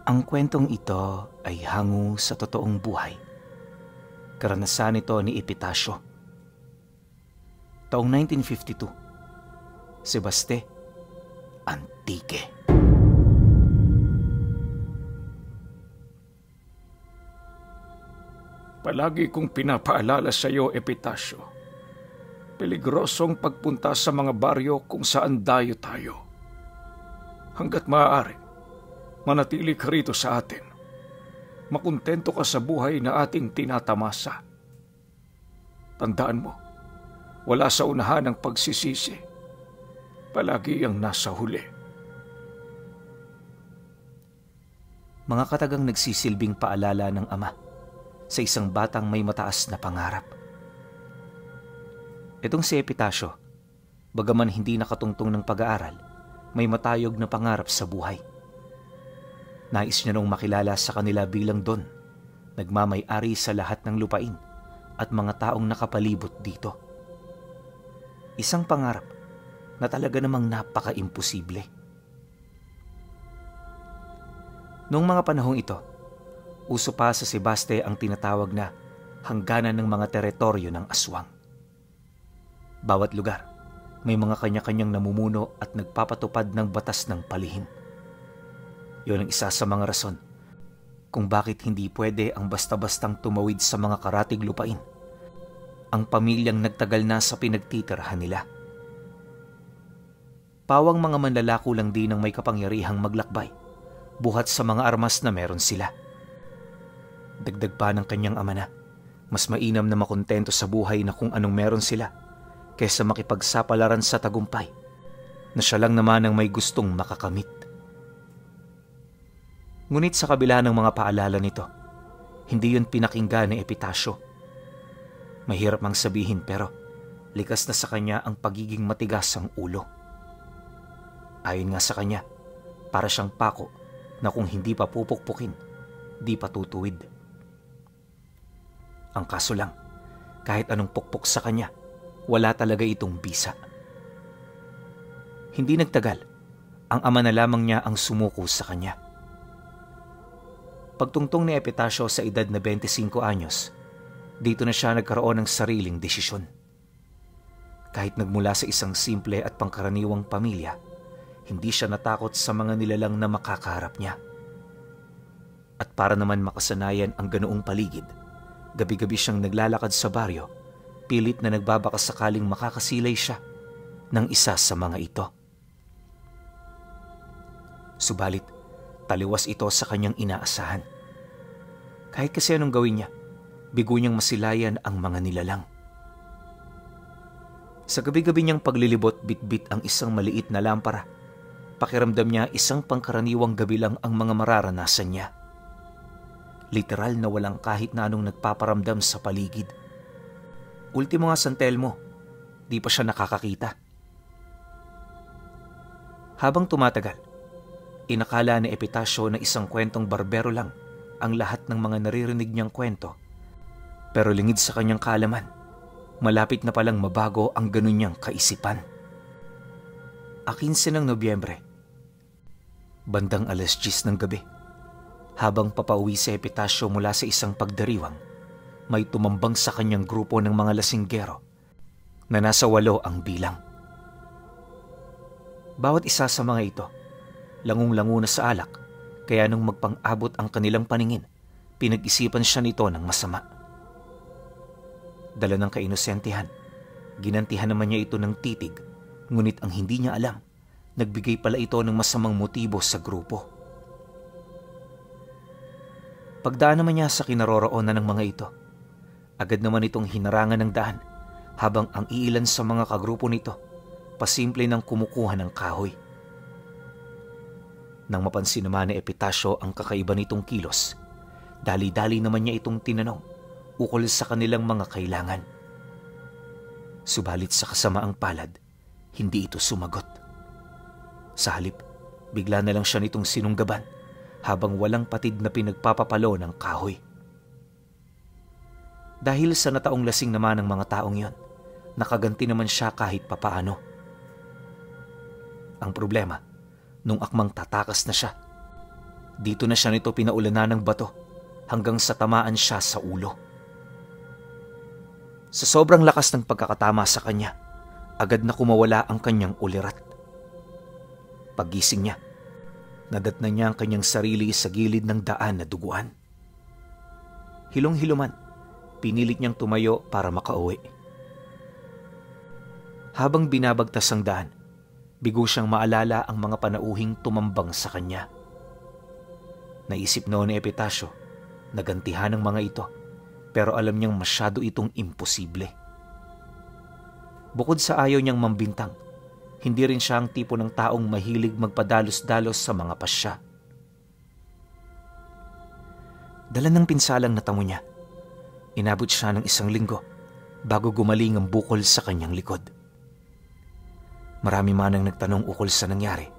Ang kwentong ito ay hango sa totoong buhay. Karanasan ito ni Epitasio. Taong 1952, Sebaste, Antique. Palagi kong pinapaalala sa iyo, Epitasio. Peligrosong pagpunta sa mga baryo kung saan dayo tayo. Hanggat maaari, manatili ka rito sa atin. Makuntento ka sa buhay na ating tinatamasa. Tandaan mo, wala sa unahan ang pagsisisi. Palagi ang nasa huli. Mga katagang nagsisilbing paalala ng ama sa isang batang may mataas na pangarap. Itong si Epitasio, bagaman hindi nakatungtong ng pag-aaral, may matayog na pangarap sa buhay. Nais niya nung makilala sa kanila bilang Don, nagmamay-ari sa lahat ng lupain at mga taong nakapalibot dito. Isang pangarap na talaga namang napaka-imposible. Noong mga panahong ito, uso pa sa Sebaste ang tinatawag na hangganan ng mga teritoryo ng aswang. Bawat lugar, may mga kanya-kanyang namumuno at nagpapatupad ng batas ng palihim. Yun ang isa sa mga rason kung bakit hindi pwede ang basta-bastang tumawid sa mga karatig lupain ang pamilyang nagtagal na sa pinagtitirhan nila. Pawang mga manlalako lang din ang may kapangyarihang maglakbay, buhat sa mga armas na meron sila. Dagdag pa ng kanyang ama na, mas mainam na makontento sa buhay na kung anong meron sila, kaysa makipagsapalaran sa tagumpay, na siya lang naman ang may gustong makakamit. Ngunit sa kabila ng mga paalala nito, hindi yun pinakinggan ni Epitasio. Mahirap mang sabihin pero likas na sa kanya ang pagiging matigas ang ulo. Ayon nga sa kanya, para siyang pako na kung hindi pa pupukpukin, di pa tutuwid. Ang kaso lang, kahit anong pukpok sa kanya, wala talaga itong bisa. Hindi nagtagal, ang ama na lamang niya ang sumuko sa kanya. Pagtungtong ni Epitasio sa edad na 25 anyos, dito na siya nagkaroon ng sariling desisyon. Kahit nagmula sa isang simple at pangkaraniwang pamilya, hindi siya natakot sa mga nilalang na makakaharap niya. At para naman makasanayan ang ganoong paligid, gabi-gabi siyang naglalakad sa baryo, pilit na nagbabaka sakaling makakasilay siya ng isa sa mga ito. Subalit, taliwas ito sa kanyang inaasahan. Kahit kasi anong gawin niya, bigo niyang masilayan ang mga nilalang. Sa gabi-gabi niyang paglilibot, bitbit ang isang maliit na lampara. Pakiramdam niya isang pangkaraniwang gabi lang ang mga mararanasan niya. Literal na walang kahit na anong nagpaparamdam sa paligid. Ultimo nga San Telmo, di pa siya nakakakita. Habang tumatagal, inakala ni Epitasio na isang kwentong barbero lang ang lahat ng mga naririnig niyang kwento. Pero lingid sa kanyang kaalaman, malapit na palang mabago ang ganun niyang kaisipan. 15 ng Nobyembre, bandang 10:00 ng gabi, habang papauwi si Epitasio mula sa isang pagdiriwang, may tumambang sa kanyang grupo ng mga lasinggero na nasa 8 ang bilang. Bawat isa sa mga ito, langung-lango na sa alak, kaya nung magpang-abot ang kanilang paningin, pinag-isipan siya nito ng masama. Dala ng kainosentihan, ginantihan naman niya ito ng titig, ngunit ang hindi niya alam, nagbigay pala ito ng masamang motibo sa grupo. Pagdaan naman niya sa kinaroroonan ng mga ito, agad naman itong hinarangan ng daan, habang ang iilan sa mga kagrupo nito, pasimple ng kumukuha ng kahoy. Nang mapansin naman ni Epitasio ang kakaiba nitong kilos, dali-dali naman niya itong tinanong ukol sa kanilang mga kailangan. Subalit sa kasamaang palad, hindi ito sumagot. Sa halip, bigla na lang siya nitong sinunggaban habang walang patid na pinagpapapalo ng kahoy. Dahil sa nataong lasing naman ng mga taong yon, nakaganti naman siya kahit papaano. Ang problema, nung akmang tatakas na siya, Dito na siya nito pinaulanan ng bato hanggang sa tamaan siya sa ulo. Sa sobrang lakas ng pagkakatama sa kanya, agad na kumawala ang kanyang ulirat. Paggising niya, nadatnan niya ang kanyang sarili sa gilid ng daan na duguan. Hilong-hiluman, pinilit niyang tumayo para makauwi. Habang binabagtas ang daan, bigo siyang maalala ang mga panauhing tumambang sa kanya. Naisip noon ni Epitasyo na gantihan ang mga ito, pero alam niyang masyado itong imposible. Bukod sa ayaw niyang mambintang, hindi rin siya ang tipo ng taong mahilig magpadalos-dalos sa mga pasya. Dala ng pinsalang natamo niya, inabot siya ng 1 linggo bago gumaling ang bukol sa kanyang likod. Marami man ang nagtanong ukol sa nangyari,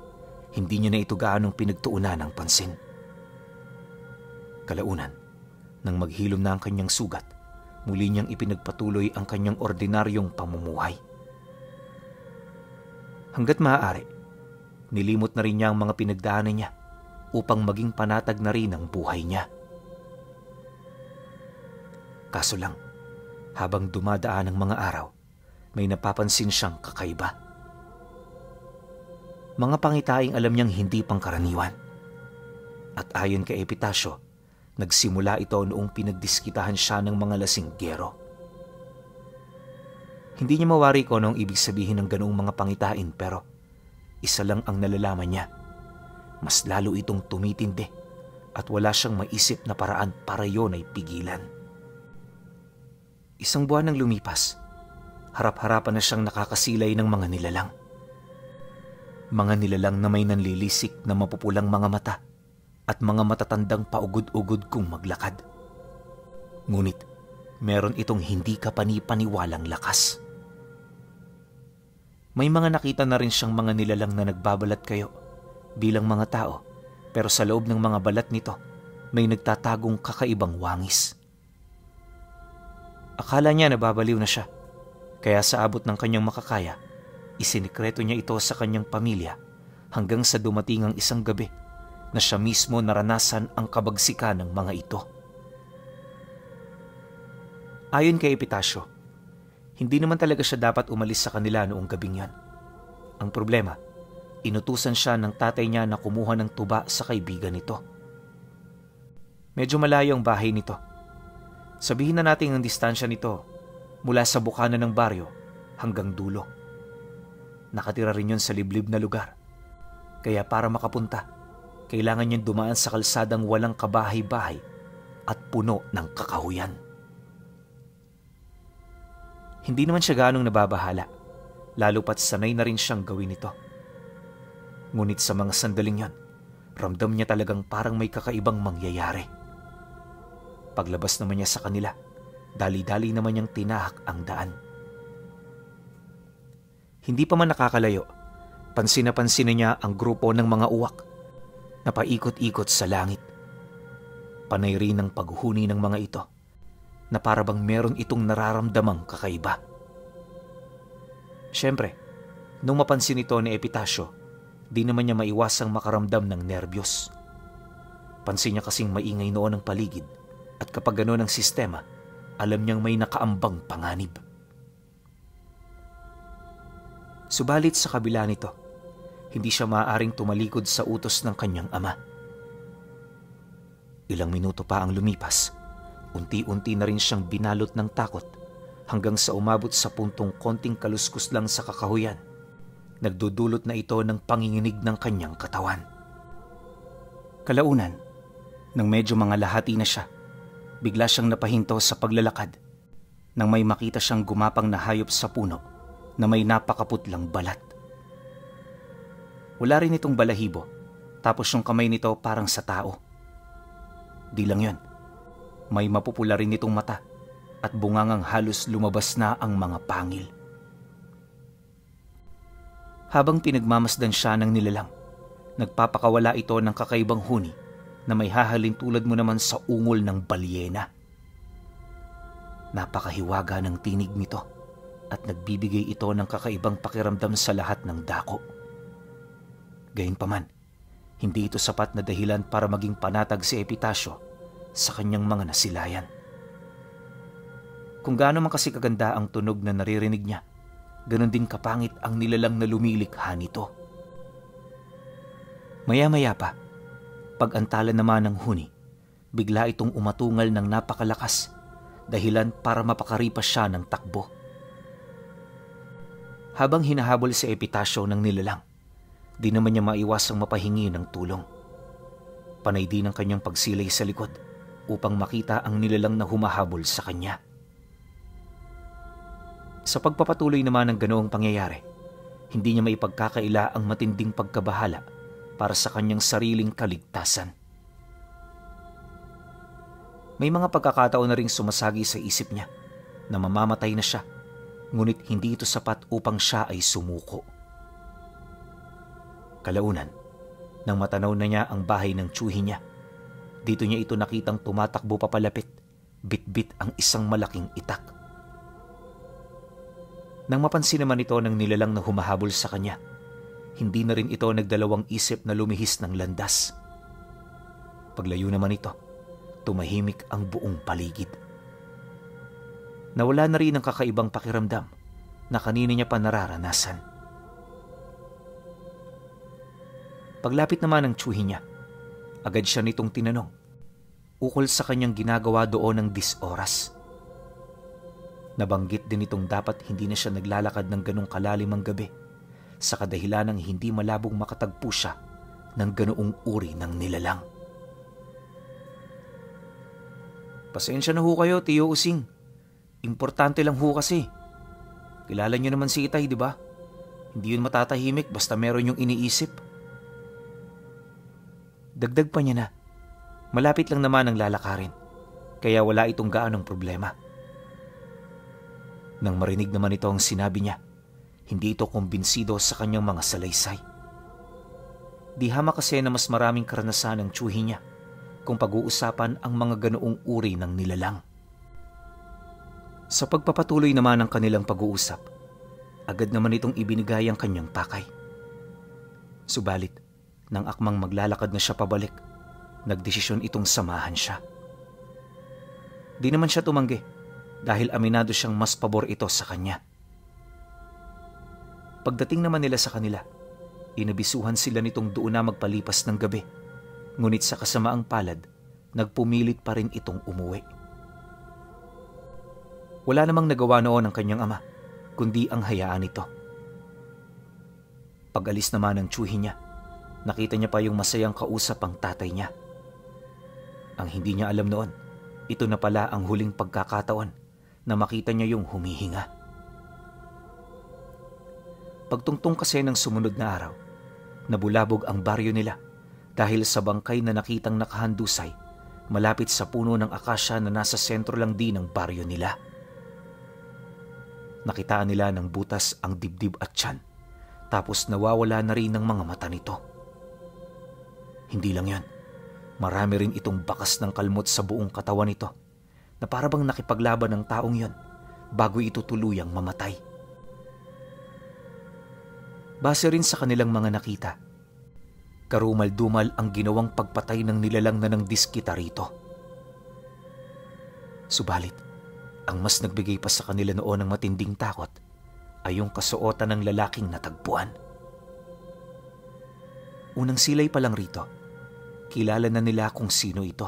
hindi niya na ito gaanong pinagtuunan ng pansin. Kalaunan, nang maghilom na ang kanyang sugat, muli niyang ipinagpatuloy ang kanyang ordinaryong pamumuhay. Hanggat maaari, nilimot na rin niya ang mga pinagdaanan niya upang maging panatag na rin ang buhay niya. Kaso lang, habang dumadaan ang mga araw, may napapansin siyang kakaiba. Mga pangitaing alam niyang hindi pangkaraniwan. At ayon kay Epitasyo, nagsimula ito noong pinagdiskitahan siya ng mga lasinggero. Hindi niya mawari kung anong ibig sabihin ng ganoong mga pangitain, pero isa lang ang nalalaman niya. Mas lalo itong tumitindi at wala siyang maisip na paraan para yon ay pigilan. 1 buwan nang lumipas, harap-harapan na siyang nakakasilay ng mga nilalang. Mga nilalang na may nanlilisik na mapupulang mga mata at mga matatandang paugod-ugod kung maglakad. Ngunit meron itong hindi kapani-paniwalang lakas. May mga nakita na rin siyang mga nilalang na nagbabalat kayo bilang mga tao, pero sa loob ng mga balat nito may nagtatagong kakaibang wangis. Akala niya nababaliw na siya, kaya sa abot ng kanyang makakaya, isinikreto niya ito sa kanyang pamilya hanggang sa dumating ang isang gabi na siya mismo naranasan ang kabagsikan ng mga ito. Ayon kay Epitasyo, hindi naman talaga siya dapat umalis sa kanila noong gabing yan. Ang problema, inutusan siya ng tatay niya na kumuha ng tuba sa kaibigan nito. Medyo malayo ang bahay nito. Sabihin na natin ang distansya nito mula sa bukana ng baryo hanggang dulo. Nakatira rin yun sa liblib na lugar. Kaya para makapunta, kailangan niyang dumaan sa kalsadang walang kabahay-bahay at puno ng kakahuyan. Hindi naman siya ganong nababahala, lalo pat sanay na rin siyang gawin ito. Ngunit sa mga sandaling yan, ramdam niya talagang parang may kakaibang mangyayari. Paglabas naman niya sa kanila, dali-dali naman niyang tinahak ang daan. Hindi pa man nakakalayo, pansin na pansin niya ang grupo ng mga uwak na paikot-ikot sa langit. Panay rin ang paghuni ng mga ito na para bang meron itong nararamdamang kakaiba. Siyempre, nung mapansin ito ni Epitasyo, di naman niya maiwasang makaramdam ng nerbiyos. Pansin niya kasing maingay noon ang paligid at kapag gano'n ang sistema, alam niyang may nakaambang panganib. Subalit sa kabila nito, hindi siya maaaring tumalikod sa utos ng kanyang ama. Ilang minuto pa ang lumipas, unti-unti na rin siyang binalot ng takot hanggang sa umabot sa puntong konting kaluskus lang sa kakahuyan. Nagdudulot na ito ng panginginig ng kanyang katawan. Kalaunan, nang medyo mga lahati na siya, bigla siyang napahinto sa paglalakad nang may makita siyang gumapang na hayop sa puno na may napakaputlang balat. Wala rin itong balahibo, tapos yung kamay nito parang sa tao. Di lang yun, may mapupula rin itong mata at bungangang halos lumabas na ang mga pangil. Habang pinagmamasdan siya ng nilalang, nagpapakawala ito ng kakaibang huni na may hahalin tulad mo naman sa ungol ng balyena. Napakahiwaga ng tinig nito at nagbibigay ito ng kakaibang pakiramdam sa lahat ng dako. Gayunpaman, Hindi ito sapat na dahilan para maging panatag si Epitasyo sa kanyang mga nasilayan. Kung gaano man kasi kaganda ang tunog na naririnig niya, ganon din kapangit ang nilalang na lumilikha nito. Maya-maya pa, pag-antala naman ng huni, bigla itong umatungal ng napakalakas, dahilan para mapakaripas siya ng takbo. Habang hinahabol si Epitasyo ng nilalang, di naman niya maiwasang mapahingi ng tulong. Panay din ang kanyang pagsilay sa likod upang makita ang nilalang na humahabol sa kanya. Sa pagpapatuloy naman ng ganoong pangyayari, hindi niya maipagkakaila ang matinding pagkabahala para sa kanyang sariling kaligtasan. May mga pagkakataon na ring sumasagi sa isip niya na mamamatay na siya, ngunit hindi ito sapat upang siya ay sumuko. Kalaunan, nang matanaw na niya ang bahay ng tiyuhi niya, dito niya ito nakitang tumatakbo papalapit, bit-bit ang isang malaking itak. Nang mapansin naman ito ng nilalang na humahabol sa kanya, hindi na rin ito nagdalawang isip na lumihis ng landas. Paglayo naman ito, tumahimik ang buong paligid. Nawala na rin ang kakaibang pakiramdam na kanina niya pa nararanasan. Paglapit naman ng tiyuhi niya, agad siya nitong tinanong ukol sa kanyang ginagawa doon ng 10 oras. Nabanggit din itong dapat hindi na siya naglalakad ng ganong kalalim ang gabi sa kadahilan ng hindi malabong makatagpo siya ng ganoong uri ng nilalang. Pasensya na ho kayo, Tiyo Using. Importante lang ho kasi. Kilala niyo naman si Itay, di ba? Hindi yun matatahimik basta meron yung iniisip. Dagdag pa niya na, malapit lang naman ang lalakarin, kaya wala itong gaanong problema. Nang marinig naman ito ang sinabi niya, hindi ito kumbinsido sa kanyang mga salaysay. Di hama kasi na mas maraming karanasan ng tiyuhi niya kung pag-uusapan ang mga ganoong uri ng nilalang. Sa pagpapatuloy naman ng kanilang pag-uusap, agad naman itong ibinigay ang kanyang pakay. Subalit, nang akmang maglalakad na siya pabalik, nagdesisyon itong samahan siya. Di naman siya tumanggi dahil aminado siyang mas pabor ito sa kanya. Pagdating naman nila sa kanila, inabisuhan sila nitong doon na magpalipas ng gabi, ngunit sa kasamaang palad, nagpumilit pa rin itong umuwi. Wala namang nagawa noon ang kanyang ama, kundi ang hayaan ito. Pag-alis naman ng tiyuhi niya, nakita niya pa yung masayang kausap ang tatay niya. Ang hindi niya alam noon, ito na pala ang huling pagkakataon na makita niya yung humihinga. Pagtungtong kasi ng sumunod na araw, nabulabog ang baryo nila dahil sa bangkay na nakitang nakahandusay malapit sa puno ng akasya na nasa sentro lang din ng baryo nila. Nakitaan nila ng butas ang dibdib at tiyan, tapos nawawala na rin ng mga mata nito. Hindi lang yan, marami rin itong bakas ng kalmot sa buong katawan nito na parabang nakipaglaban ng taong yon bago ito tuluyang mamatay. Base rin sa kanilang mga nakita, karumal-dumal ang ginawang pagpatay ng nilalang na ng diskita rito. Subalit, ang mas nagbigay pa sa kanila noon ng matinding takot ay yung kasuotan ng lalaking natagpuan. Unang silay pa lang rito, kilala na nila kung sino ito.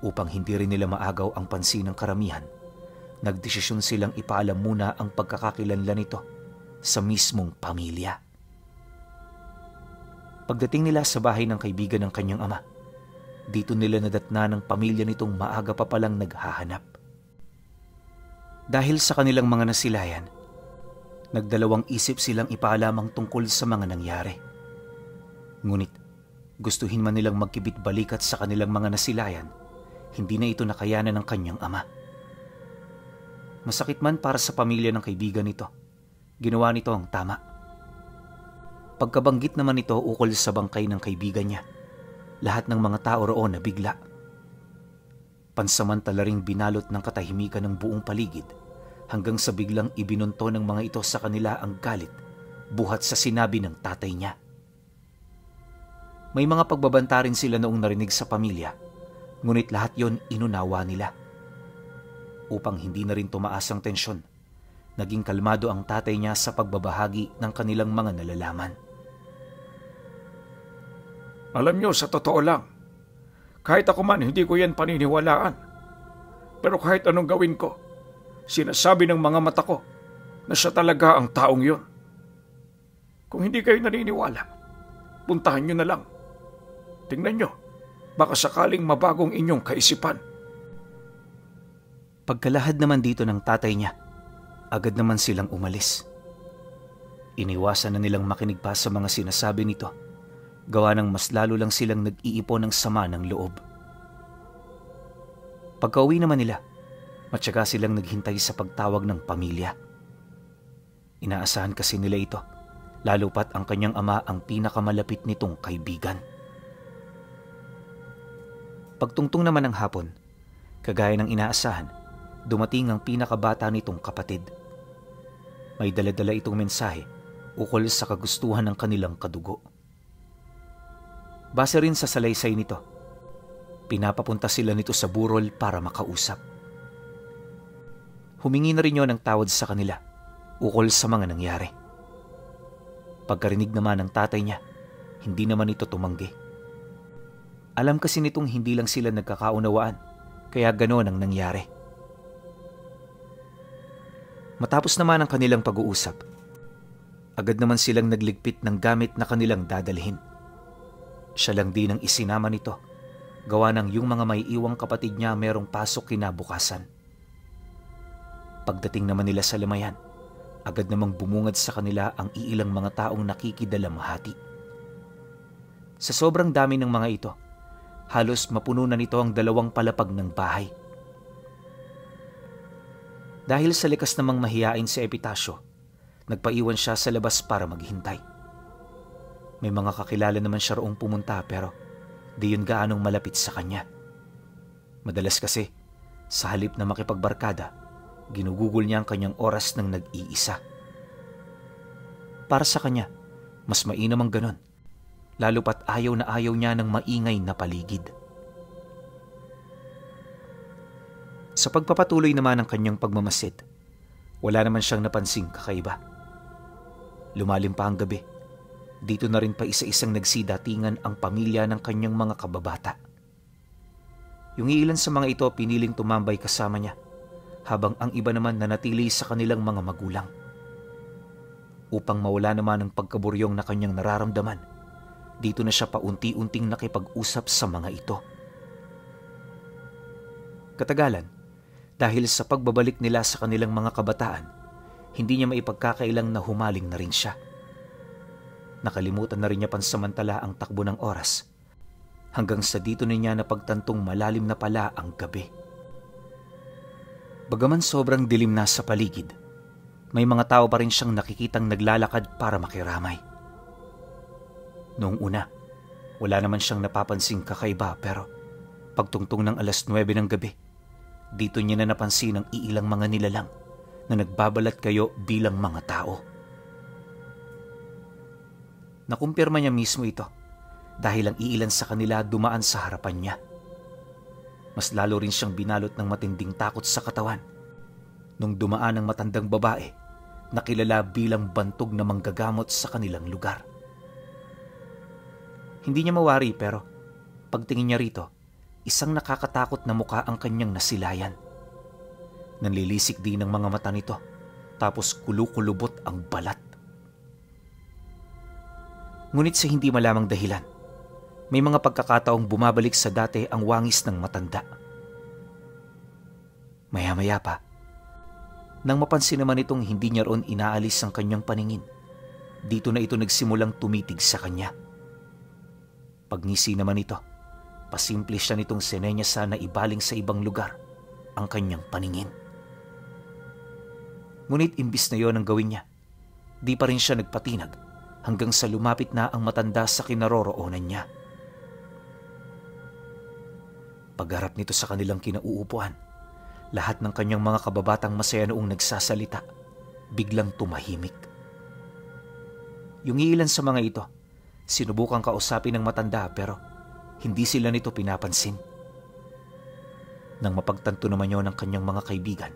Upang hindi rin nila maagaw ang pansin ng karamihan, nagdesisyon silang ipaalam muna ang pagkakakilanlan nito sa mismong pamilya. Pagdating nila sa bahay ng kaibigan ng kanyang ama, dito nila nadatna ng pamilya nitong maaga pa palang naghahanap. Dahil sa kanilang mga nasilayan, nagdalawang isip silang ipaalamang tungkol sa mga nangyari. Ngunit, gustuhin man nilang magkibit balikat sa kanilang mga nasilayan, hindi na ito nakayanan ng kanyang ama. Masakit man para sa pamilya ng kaibigan nito, ginawa nito ang tama. Pagkabanggit naman ito ukol sa bangkay ng kaibigan niya, lahat ng mga tao roon nabigla. Pansamantala ring binalot ng katahimikan ng buong paligid hanggang sa biglang ibinunto ng mga ito sa kanila ang galit buhat sa sinabi ng tatay niya. May mga pagbabanta rin sila noong narinig sa pamilya, ngunit lahat yon inunawa nila. Upang hindi na rin tumaas ang tensyon, naging kalmado ang tatay niya sa pagbabahagi ng kanilang mga nalalaman. Alam niyo, sa totoo lang, kahit ako man hindi ko yan paniniwalaan. Pero kahit anong gawin ko, sinasabi ng mga mata ko na siya talaga ang taong yon. Kung hindi kayo naniniwala, puntahan niyo na lang. Tingnan niyo, baka sakaling mabagong inyong kaisipan. Pagkalahad naman dito ng tatay niya, agad naman silang umalis. Iniwasan na nilang makinig pa sa mga sinasabi nito, gawa ng mas lalo lang silang nag-iipon ng sama ng loob. Pagka-uwi naman nila, matyaga silang naghintay sa pagtawag ng pamilya. Inaasahan kasi nila ito, lalo pat ang kanyang ama ang pinakamalapit nitong kaibigan. Pagtungtong naman ng hapon, kagaya ng inaasahan, dumating ang pinakabata nitong kapatid. May dala-dala itong mensahe ukol sa kagustuhan ng kanilang kadugo. Base rin sa salaysay nito, pinapapunta sila nito sa burol para makausap. Humingi na rin yun ng tawad sa kanila ukol sa mga nangyari. Pagkarinig naman ng tatay niya, hindi naman ito tumanggi. Alam kasi nitong hindi lang sila nagkakaunawaan, kaya gano'n ang nangyari. Matapos naman ang kanilang pag-uusap, agad naman silang nagligpit ng gamit na kanilang dadalhin. Siya lang din ang isinama nito, gawa ng yung mga may iwang kapatid niya merong pasok kinabukasan. Pagdating naman nila sa lamayan, agad namang bumungad sa kanila ang iilang mga taong nakikidalamhati. Sa sobrang dami ng mga ito, halos mapuno na nito ang 2 palapag ng bahay. Dahil sa likas namang mahiyain si Epitasio, nagpaiwan siya sa labas para maghintay. May mga kakilala naman siya roong pumunta pero di yun gaanong malapit sa kanya. Madalas kasi, sa halip na makipagbarkada, ginugugol niya ang kanyang oras ng nag-iisa. Para sa kanya, mas mainam ang ganon, lalo pat ayaw na ayaw niya ng maingay na paligid. Sa pagpapatuloy naman ng kanyang pagmamasid, wala naman siyang napansing kakaiba. Lumalim pa ang gabi. Dito na rin pa isa-isang nagsidatingan ang pamilya ng kanyang mga kababata. Yung ilan sa mga ito piniling tumambay kasama niya, habang ang iba naman nanatili sa kanilang mga magulang. Upang mawala naman ang pagkaburyong na kanyang nararamdaman, dito na siya paunti-unting nakipag-usap sa mga ito. Katagalan, dahil sa pagbabalik nila sa kanilang mga kabataan, hindi niya maipagkakailang na humaling na rin siya. Nakalimutan na rin niya pansamantala ang takbo ng oras, hanggang sa dito na niya napagtantong malalim na pala ang gabi. Bagaman sobrang dilim na sa paligid, may mga tao pa rin siyang nakikitang naglalakad para makiramay. Noong una, wala naman siyang napapansing kakaiba pero pagtungtong ng 9:00 ng gabi, dito niya na napansin ang iilang mga nilalang na nagbabalat kayo bilang mga tao. Nakumpirma niya mismo ito dahil ang iilan sa kanila dumaan sa harapan niya. Mas lalo rin siyang binalot ng matinding takot sa katawan nung dumaan ang matandang babae na kilala bilang bantog na manggagamot sa kanilang lugar. Hindi niya mawari pero pagtingin niya rito, isang nakakatakot na muka ang kanyang nasilayan. Nanlilisik din ang mga mata nito, tapos kulukulubot ang balat. Ngunit sa hindi malamang dahilan, may mga pagkakataong bumabalik sa dati ang wangis ng matanda. Maya-maya pa, nang mapansin naman itong hindi niya roon inaalis ang kanyang paningin, dito na ito nagsimulang tumitig sa kanya. Pagngisi naman ito, pasimple siya nitong sinenyasa na ibaling sa ibang lugar ang kanyang paningin. Ngunit imbis na yon ang gawin niya, di pa rin siya nagpatinag hanggang sa lumapit na ang matanda sa kinaroroonan niya. Pagharap nito sa kanilang kinauupuan, lahat ng kanyang mga kababatang masaya noong nagsasalita, biglang tumahimik. Yung ilan sa mga ito, Sinubukang kausapin ng matanda pero hindi sila nito pinapansin. Nang mapagtanto naman yon ng kanyang mga kaibigan,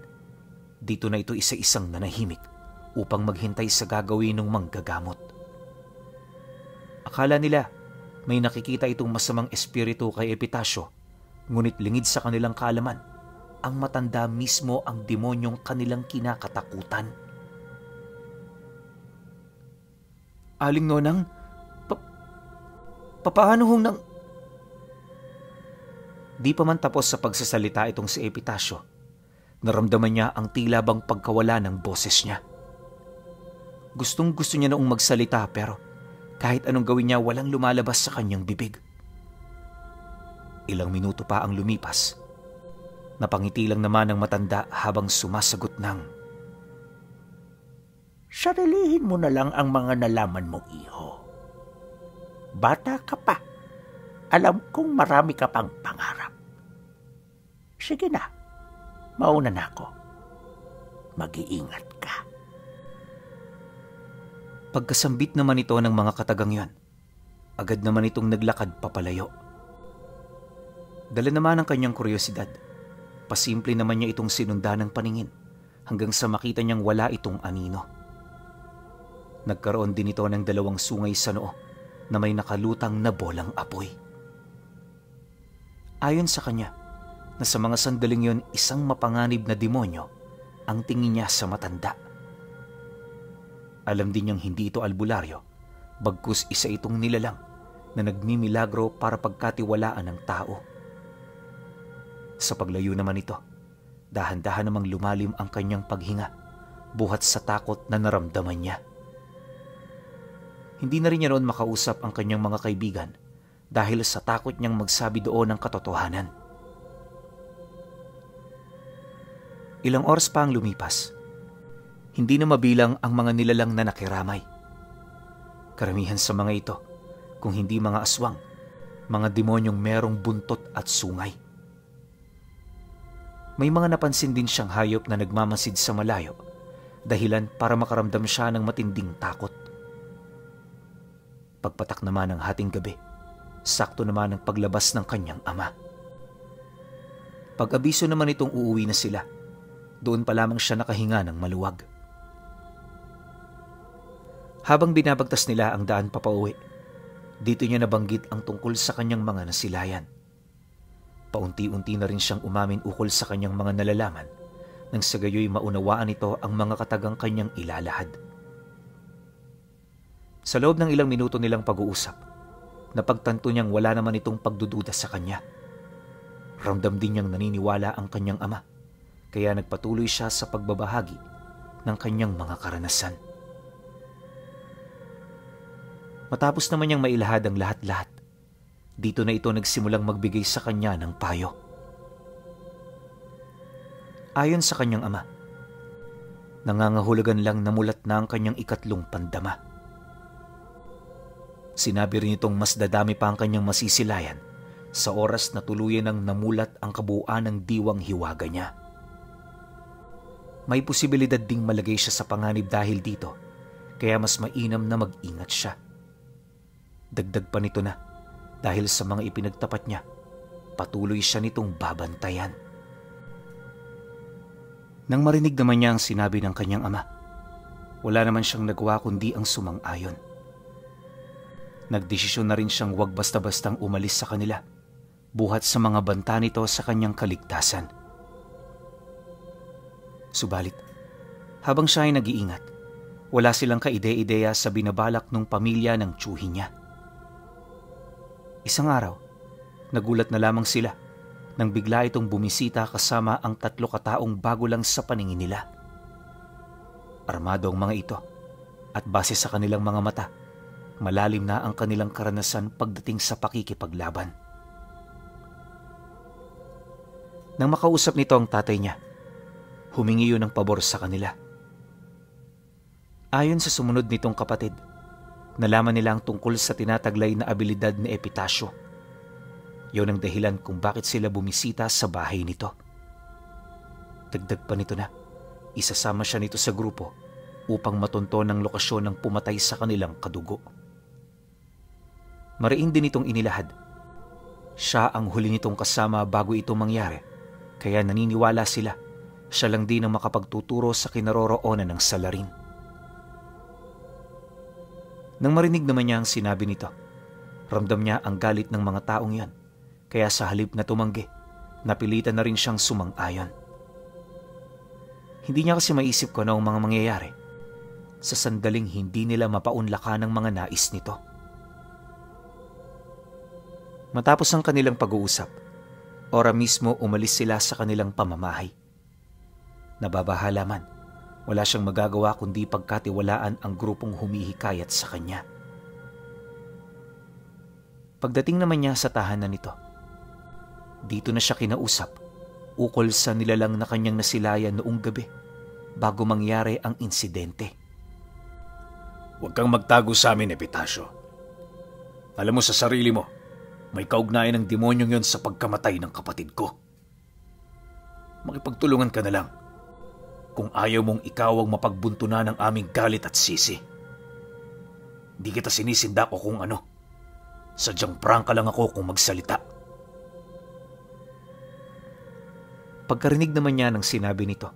dito na ito isa-isang nanahimik upang maghintay sa gagawin ng manggagamot. Akala nila may nakikita itong masamang espiritu kay Epitasio, ngunit lingid sa kanilang kaalaman, ang matanda mismo ang demonyong kanilang kinakatakutan. Aling Nonang, paano hong nang... Di pa man tapos sa pagsasalita itong si Epitasio, naramdaman niya ang tila bang pagkawala ng boses niya. Gustong gusto niya noong magsalita pero kahit anong gawin niya walang lumalabas sa kanyang bibig. Ilang minuto pa ang lumipas. Napangiti lang naman ang matanda habang sumasagot ng, "Sarilihin mo na lang ang mga nalaman mo, iho. Bata ka pa. Alam kong marami ka pang pangarap. Sige na, mauna na ako. Mag-iingat ka." Pagkasambit naman ito ng mga katagang yon, agad naman itong naglakad papalayo. Dala naman ang kanyang kuryosidad. Pasimple naman niya itong sinunda ng paningin hanggang sa makita niyang wala itong anino. Nagkaroon din ito ng dalawang sungay sa noo na may nakalutang na bolang apoy. Ayon sa kanya, na sa mga sandaling yon isang mapanganib na demonyo ang tingin niya sa matanda. Alam din niyang hindi ito albularyo, bagkus isa itong nilalang na nagmimilagro para pagkatiwalaan ng tao. Sa paglayo naman ito, dahan-dahan namang lumalim ang kanyang paghinga, buhat sa takot na naramdaman niya. Hindi na rin niya noon makausap ang kanyang mga kaibigan dahil sa takot niyang magsabi doon ng katotohanan. Ilang oras pa ang lumipas. Hindi na mabilang ang mga nilalang na nakiramay. Karamihan sa mga ito, kung hindi mga aswang, mga demonyong merong buntot at sungay. May mga napansin din siyang hayop na nagmamasid sa malayo, dahilan para makaramdam siya ng matinding takot. Pagpatak naman ng hating gabi, sakto naman ang paglabas ng kanyang ama. Pag-abiso naman itong uuwi na sila, doon pa lamang siya nakahinga ng maluwag. Habang binabagtas nila ang daan papauwi, dito niya nabanggit ang tungkol sa kanyang mga nasilayan. Paunti-unti na rin siyang umamin ukol sa kanyang mga nalalaman nang sa gayoy maunawaan nito ang mga katagang kanyang ilalahad. Sa loob ng ilang minuto nilang pag-uusap, napagtanto niyang wala naman itong pagdududa sa kanya. Ramdam din niyang naniniwala ang kanyang ama, kaya nagpatuloy siya sa pagbabahagi ng kanyang mga karanasan. Matapos naman niyang mailahad ang lahat-lahat, dito na ito nagsimulang magbigay sa kanya ng payo. Ayon sa kanyang ama, nangangahulugan lang na mulat na ang kanyang ikatlong pandama. Sinabi rin itong mas dadami pa ang kanyang masisilayan sa oras na tuluyan ng namulat ang kabuuan ng diwang hiwaga niya. May posibilidad ding malagay siya sa panganib dahil dito, kaya mas mainam na mag-ingat siya. Dagdag pa nito na, dahil sa mga ipinagtapat niya, patuloy siya nitong babantayan. Nang marinig naman niya ang sinabi ng kanyang ama, wala naman siyang nagawa kundi ang sumang-ayon. Nagdesisyon na rin siyang huwag basta-bastang umalis sa kanila, buhat sa mga banta nito sa kanyang kaligtasan. Subalit, habang siya ay nag-iingat, wala silang kaide-ideya sa binabalak ng pamilya ng tiyuhin niya. Isang araw, nagulat na lamang sila nang bigla itong bumisita kasama ang 3 kataong bago lang sa paningin nila. Armado ang mga ito at base sa kanilang mga mata, malalim na ang kanilang karanasan pagdating sa pakikipaglaban. Nang makausap nito ang tatay niya, humingi yun ng pabor sa kanila. Ayon sa sumunod nitong kapatid, nalaman nila ang tungkol sa tinataglay na abilidad ni Epitasio. Yun ang dahilan kung bakit sila bumisita sa bahay nito. Dagdag pa nito na, isasama siya nito sa grupo upang matunton ang lokasyon ng pumatay sa kanilang kadugo. Mariin din itong inilahad. Siya ang huli nitong kasama bago ito mangyari, kaya naniniwala sila siya lang din ang makapagtuturo sa kinaroroonan ng salarin. Nang marinig naman niya ang sinabi nito, ramdam niya ang galit ng mga taong yan, kaya sa halip na tumanggi, napilitan na rin siyang sumang-ayon. Hindi niya kasi maisip ko ano ang mga mangyayari sa sandaling hindi nila mapaunlakan ang mga nais nito. Matapos ang kanilang pag-uusap, ora mismo umalis sila sa kanilang pamamahay. Nababahala man, wala siyang magagawa kundi pagkatiwalaan ang grupong humihikayat sa kanya. Pagdating naman niya sa tahanan nito, dito na siya kinausap ukol sa nilalang na kanyang nasilayan noong gabi bago mangyari ang insidente. Huwag kang magtago sa amin, Epitasyo. Alam mo sa sarili mo, may kaugnayan ng demonyong yon sa pagkamatay ng kapatid ko. Makipagtulungan ka na lang kung ayaw mong ikaw ang mapagbuntunan ng aming galit at sisi. Di kita sinisindak o kung ano. Sadyang prangka lang ako kung magsalita. Pagkarinig naman niya ng sinabi nito,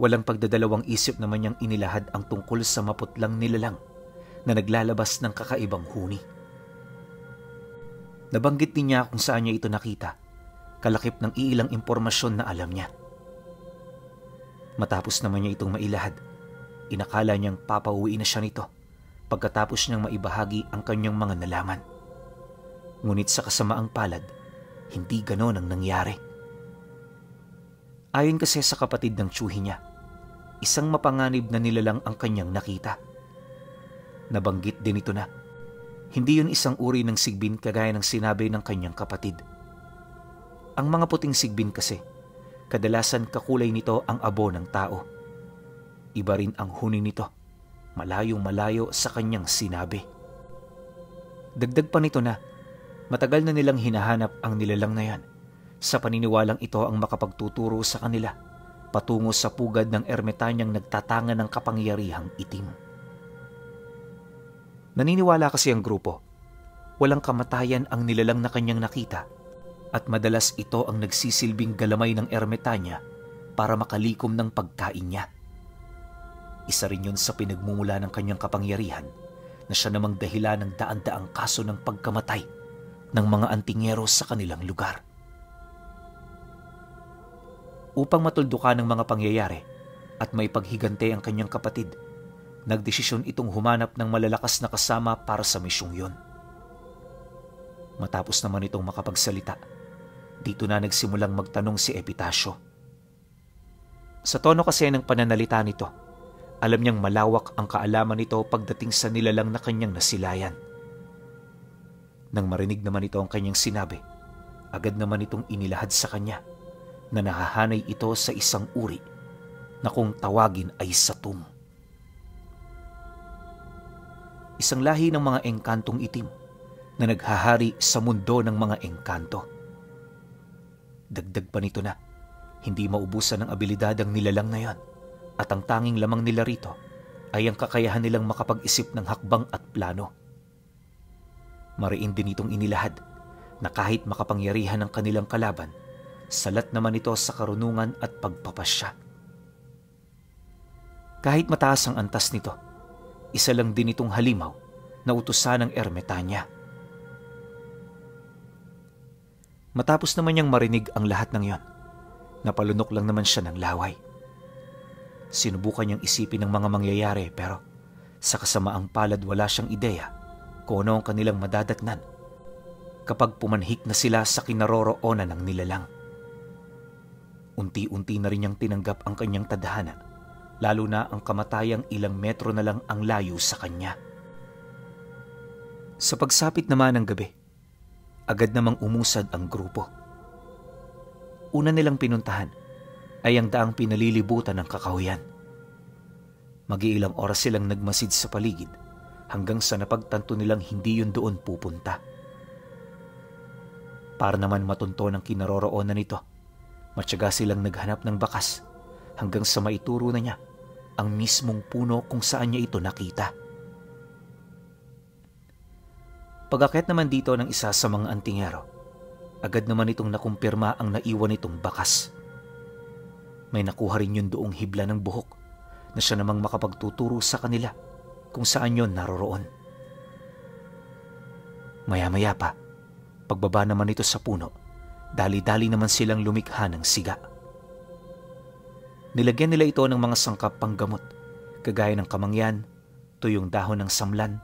walang pagdadalawang isip naman niyang inilahad ang tungkol sa maputlang nilalang na naglalabas ng kakaibang huni. Nabanggit din niya kung saan niya ito nakita, kalakip ng iilang impormasyon na alam niya. Matapos naman niya itong mailahad, inakala niyang papauwi na siya nito pagkatapos niyang maibahagi ang kanyang mga nalaman. Ngunit sa kasamaang palad, hindi ganon ang nangyari. Ayon kasi sa kapatid ng tiyuhi niya, isang mapanganib na nilalang ang kanyang nakita. Nabanggit din ito na hindi yun isang uri ng sigbin kagaya ng sinabi ng kanyang kapatid. Ang mga puting sigbin kasi, kadalasan kakulay nito ang abo ng tao. Iba rin ang huni nito, malayong malayo sa kanyang sinabi. Dagdag pa nito na, matagal na nilang hinahanap ang nilalang na yan, sa paniniwalang ito ang makapagtuturo sa kanila patungo sa pugad ng ermitanyang nagtatanga ng kapangyarihang itim. Naniniwala kasi ang grupo, walang kamatayan ang nilalang na kanyang nakita at madalas ito ang nagsisilbing galamay ng ermitanya para makalikom ng pagkain niya. Isa rin yun sa pinagmumula ng kanyang kapangyarihan na siya namang dahilan ng daan-daang kaso ng pagkamatay ng mga antingero sa kanilang lugar. Upang matuldukan ng mga pangyayari at may paghigante ang kanyang kapatid, nagdesisyon itong humanap ng malalakas na kasama para sa misyong yun. Matapos naman itong makapagsalita, dito na nagsimulang magtanong si Epitasyo. Sa tono kasi ng pananalita nito, alam niyang malawak ang kaalaman nito pagdating sa nilalang na kanyang nasilayan. Nang marinig naman ito ang kanyang sinabi, agad naman itong inilahad sa kanya na nahahanay ito sa isang uri na kung tawagin ay satum. Isang lahi ng mga engkantong itim na naghahari sa mundo ng mga engkanto. Dagdag pa nito na hindi maubusan ng abilidad ang nilalang na yan at ang tanging lamang nila rito ay ang kakayahan nilang makapag-isip ng hakbang at plano. Mariin din itong inilahad na kahit makapangyarihan ng kanilang kalaban, salat naman ito sa karunungan at pagpapasya. Kahit mataas ang antas nito, isa lang din itong halimaw na utusan ng ermitanya. Matapos naman niyang marinig ang lahat ng iyon, napalunok lang naman siya ng laway. Sinubukan niyang isipin ng mga mangyayari pero sa kasamaang palad wala siyang ideya kung ano ang kanilang madadatnan kapag pumanhik na sila sa kinaroroonan ng nilalang. Unti-unti na rin niyang tinanggap ang kanyang tadhana, lalo na ang kamatayang ilang metro na lang ang layo sa kanya. Sa pagsapit naman ng gabi, agad namang umusad ang grupo. Una nilang pinuntahan ay ang daang pinalilibutan ng kakahuyan. Mag-iilang oras silang nagmasid sa paligid hanggang sa napagtanto nilang hindi yun doon pupunta. Para naman matunto ng kinaroroonan nito, matyaga silang naghanap ng bakas hanggang sa maituro na niya ang mismong puno kung saan niya ito nakita. Pag-akyat naman dito ng isa sa mga antingero, agad naman itong nakumpirma ang naiwan nitong bakas. May nakuha rin yun doong hibla ng buhok na siya namang makapagtuturo sa kanila kung saan yon naroroon. Maya-maya pa, pagbaba naman ito sa puno, dali-dali naman silang lumikha ng siga. Nilagyan nila ito ng mga sangkap panggamot, kagaya ng kamangyan, tuyong dahon ng samlan,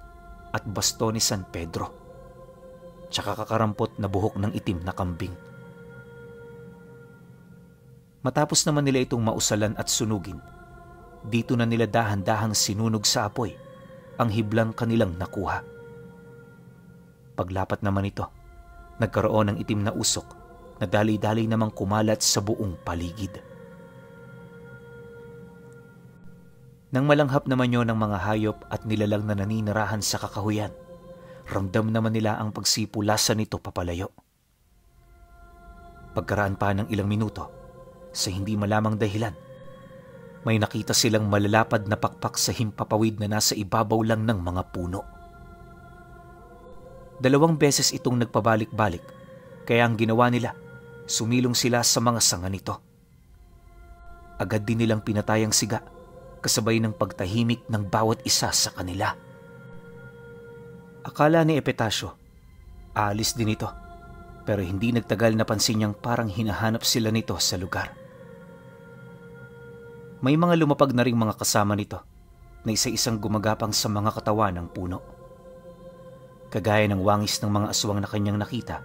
at basto ni San Pedro, tsaka kakarampot na buhok ng itim na kambing. Matapos naman nila itong mausalan at sunugin, dito na nila dahan-dahang sinunog sa apoy ang hiblang kanilang nakuha. Paglapat naman ito, nagkaroon ng itim na usok na dali-dali namang kumalat sa buong paligid. Nang malanghap naman yon ng mga hayop at nilalang na naninirahan sa kakahuyan, ramdam naman nila ang pagsipulasan nito papalayo. Pagkaraan pa ng ilang minuto, sa hindi malamang dahilan, may nakita silang malalapad na pakpak sa himpapawid na nasa ibabaw lang ng mga puno. 2 beses itong nagpabalik-balik, kaya ang ginawa nila, sumilong sila sa mga sanga nito. Agad din nilang pinatay ang siga, kasabay ng pagtahimik ng bawat isa sa kanila. Akala ni Epitasyo, aalis din ito, pero hindi nagtagal napansin niyang parang hinahanap sila nito sa lugar. May mga lumapag na ring mga kasama nito na isa-isang gumagapang sa mga katawan ng puno. Kagaya ng wangis ng mga aswang na kanyang nakita,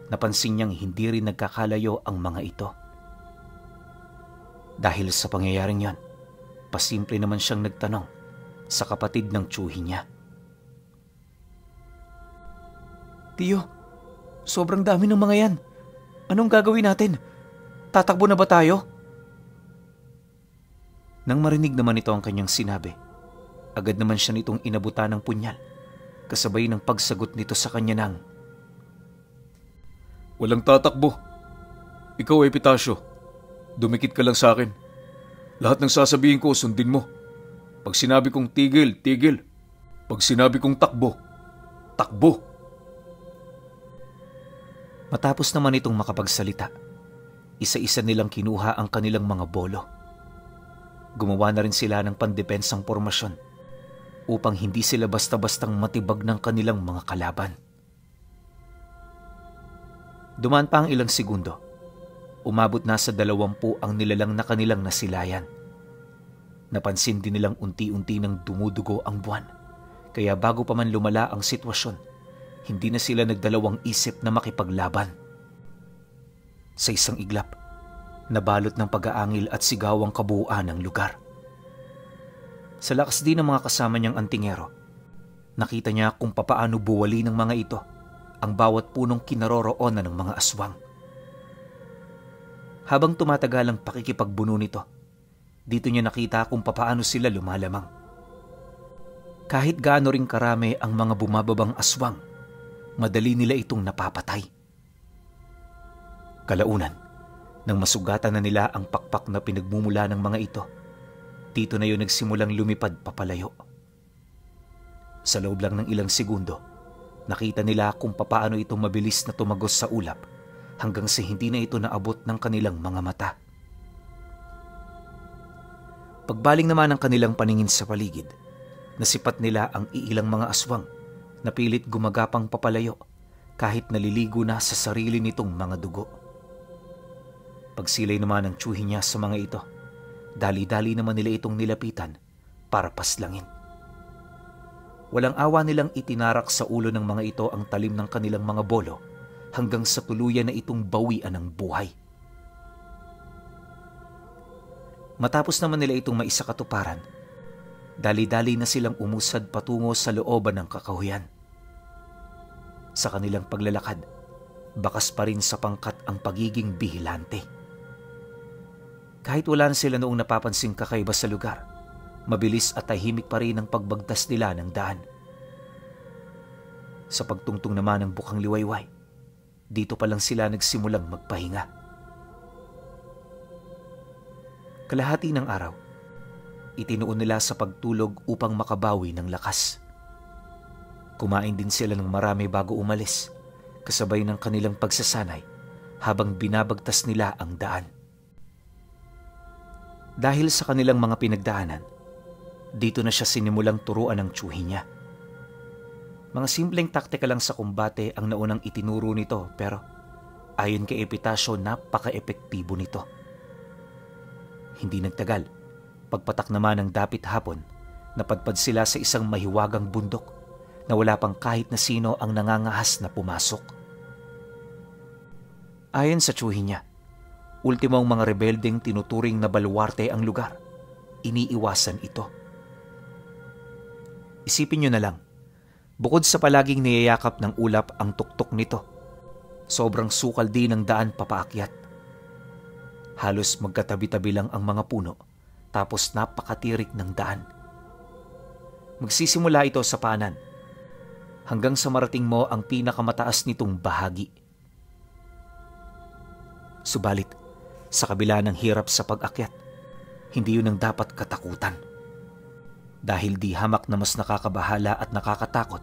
napansin niyang hindi rin nagkakalayo ang mga ito. Dahil sa pangyayaring yon, pasimple naman siyang nagtanong sa kapatid ng tiyuhi niya. Tiyo, sobrang dami ng mga yan. Anong gagawin natin? Tatakbo na ba tayo? Nang marinig naman ito ang kanyang sinabi, agad naman siya nitong inabutan ng punyal, kasabay ng pagsagot nito sa kanya ng, Walang tatakbo. Ikaw, Epitasyo, dumikit ka lang sa akin. Lahat ng sasabihin ko, sundin mo. Pag sinabi kong tigil, tigil. Pag sinabi kong takbo, takbo. Matapos naman itong makapagsalita, isa-isa nilang kinuha ang kanilang mga bolo. Gumawa na rin sila ng pandepensang pormasyon upang hindi sila basta-bastang matibag ng kanilang mga kalaban. Dumaan pa ang ilang segundo. Umabot na sa 20 ang nilalang na kanilang nasilayan. Napansin din nilang unti-unti nang dumudugo ang buwan, kaya bago pa man lumala ang sitwasyon, hindi na sila nagdalawang isip na makipaglaban. Sa isang iglap, nabalot ng pag-aangil at sigaw ang kabuuan ng lugar. Sa lakas din ng mga kasama niyang antingero, nakita niya kung papaano buwali ng mga ito ang bawat punong kinaroroonan ng mga aswang. Habang tumatagal ang pakikipagbuno nito, dito niya nakita kung papaano sila lumalamang. Kahit gaano ring karami ang mga bumababang aswang, madali nila itong napapatay. Kalaunan, nang masugatan na nila ang pakpak na pinagmumula ng mga ito, dito na yun nagsimulang lumipad papalayo. Sa loob lang ng ilang segundo, nakita nila kung papaano ito mabilis na tumagos sa ulap hanggang sa hindi na ito naabot ng kanilang mga mata. Pagbaling naman ng kanilang paningin sa paligid, nasipat nila ang iilang mga aswang na pilit gumagapang papalayo kahit naliligo na sa sarili nitong mga dugo. Pagsilay naman ng tiyuhi niya sa mga ito, dali-dali naman nila itong nilapitan para paslangin. Walang awa nilang itinarak sa ulo ng mga ito ang talim ng kanilang mga bolo hanggang sa tuluyan na itong bawian ng buhay. Matapos naman nila itong maisakatuparan, dali-dali na silang umusad patungo sa looban ng kakahuyan. Sa kanilang paglalakad, bakas pa rin sa pangkat ang pagiging bihilante. Kahit wala na sila noong napapansing kakaiba sa lugar, mabilis at tahimik pa rin ang pagbagtas nila ng daan. Sa pagtungtong naman ng bukang liwayway, dito pa lang sila nagsimulang magpahinga. Kalahati ng araw, itinuon nila sa pagtulog upang makabawi ng lakas. Kumain din sila ng marami bago umalis, kasabay ng kanilang pagsasanay habang binabagtas nila ang daan. Dahil sa kanilang mga pinagdaanan, dito na siya sinimulang turuan ng tiyuhin niya. Mga simpleng taktika lang sa kumbate ang naunang itinuro nito, pero ayon kay Epitasyo, napaka-epektibo nito. Hindi nagtagal, pagpatak naman ng dapit hapon, napadpad sila sa isang mahiwagang bundok na wala pang kahit na sino ang nangangahas na pumasok. Ayon sa tiyuhin niya, ultimong mga rebeldeng tinuturing na baluarte ang lugar. Iniiwasan ito. Isipin niyo na lang, bukod sa palaging niyayakap ng ulap ang tuktok nito, sobrang sukal din ang daan papaakyat. Halos magkatabi-tabi lang ang mga puno, tapos napakatirik ng daan. Magsisimula ito sa paanan, hanggang sa marating mo ang pinakamataas nitong bahagi. Subalit, sa kabila ng hirap sa pag-akyat, hindi yun ang dapat katakutan. Dahil di hamak na mas nakakabahala at nakakatakot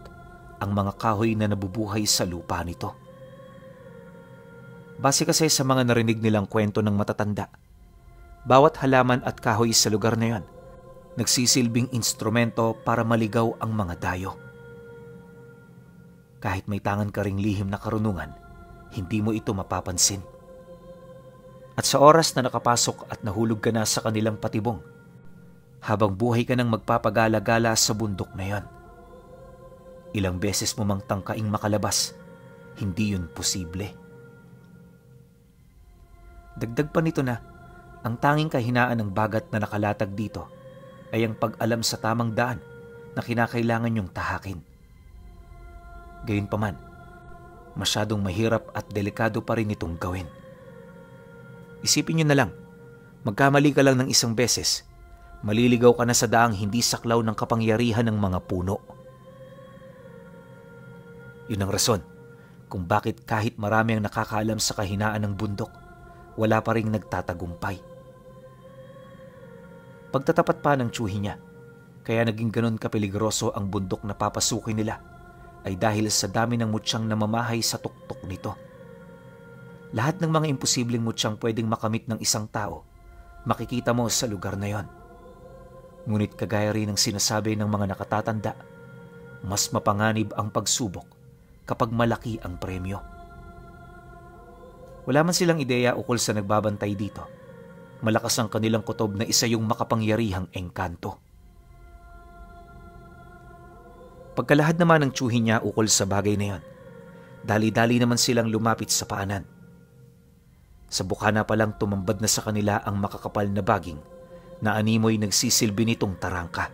ang mga kahoy na nabubuhay sa lupa nito. Base kasi sa mga narinig nilang kwento ng matatanda, bawat halaman at kahoy sa lugar na yon nagsisilbing instrumento para maligaw ang mga dayo. Kahit may tangan ka ring lihim na karunungan, hindi mo ito mapapansin. At sa oras na nakapasok at nahulog ka na sa kanilang patibong, habang buhay ka nang magpapagala-gala sa bundok na yon, ilang beses mo mang tangkaing makalabas, hindi yun posible. Dagdag pa nito na, ang tanging kahinaan ng bagat na nakalatag dito ay ang pag-alam sa tamang daan na kinakailangan niyong tahakin. Gayunpaman, masyadong mahirap at delikado pa rin itong gawin. Isipin niyo na lang, magkamali ka lang ng isang beses, maliligaw ka na sa daang hindi saklaw ng kapangyarihan ng mga puno. Yun ang rason kung bakit kahit marami ang nakakaalam sa kahinaan ng bundok, wala pa ring nagtatagumpay. Pagtatapat pa ng tiyuhin niya, kaya naging ganon kapeligroso ang bundok na papasukin nila, ay dahil sa dami ng mutsyang namamahay sa tuktok nito. Lahat ng mga imposibleng mutsyang pwedeng makamit ng isang tao, makikita mo sa lugar na yon. Ngunit kagaya rin ng sinasabi ng mga nakatatanda, mas mapanganib ang pagsubok kapag malaki ang premyo. Wala man silang ideya ukol sa nagbabantay dito. Malakas ang kanilang kutob na isa yung makapangyarihang engkanto. Pagkalahad naman ng tiyuhin niya ukol sa bagay na yon, dali-dali naman silang lumapit sa paanan. Sa bukana pa lang tumambad na sa kanila ang makakapal na baging na animoy nagsisilbi nitong tarangka.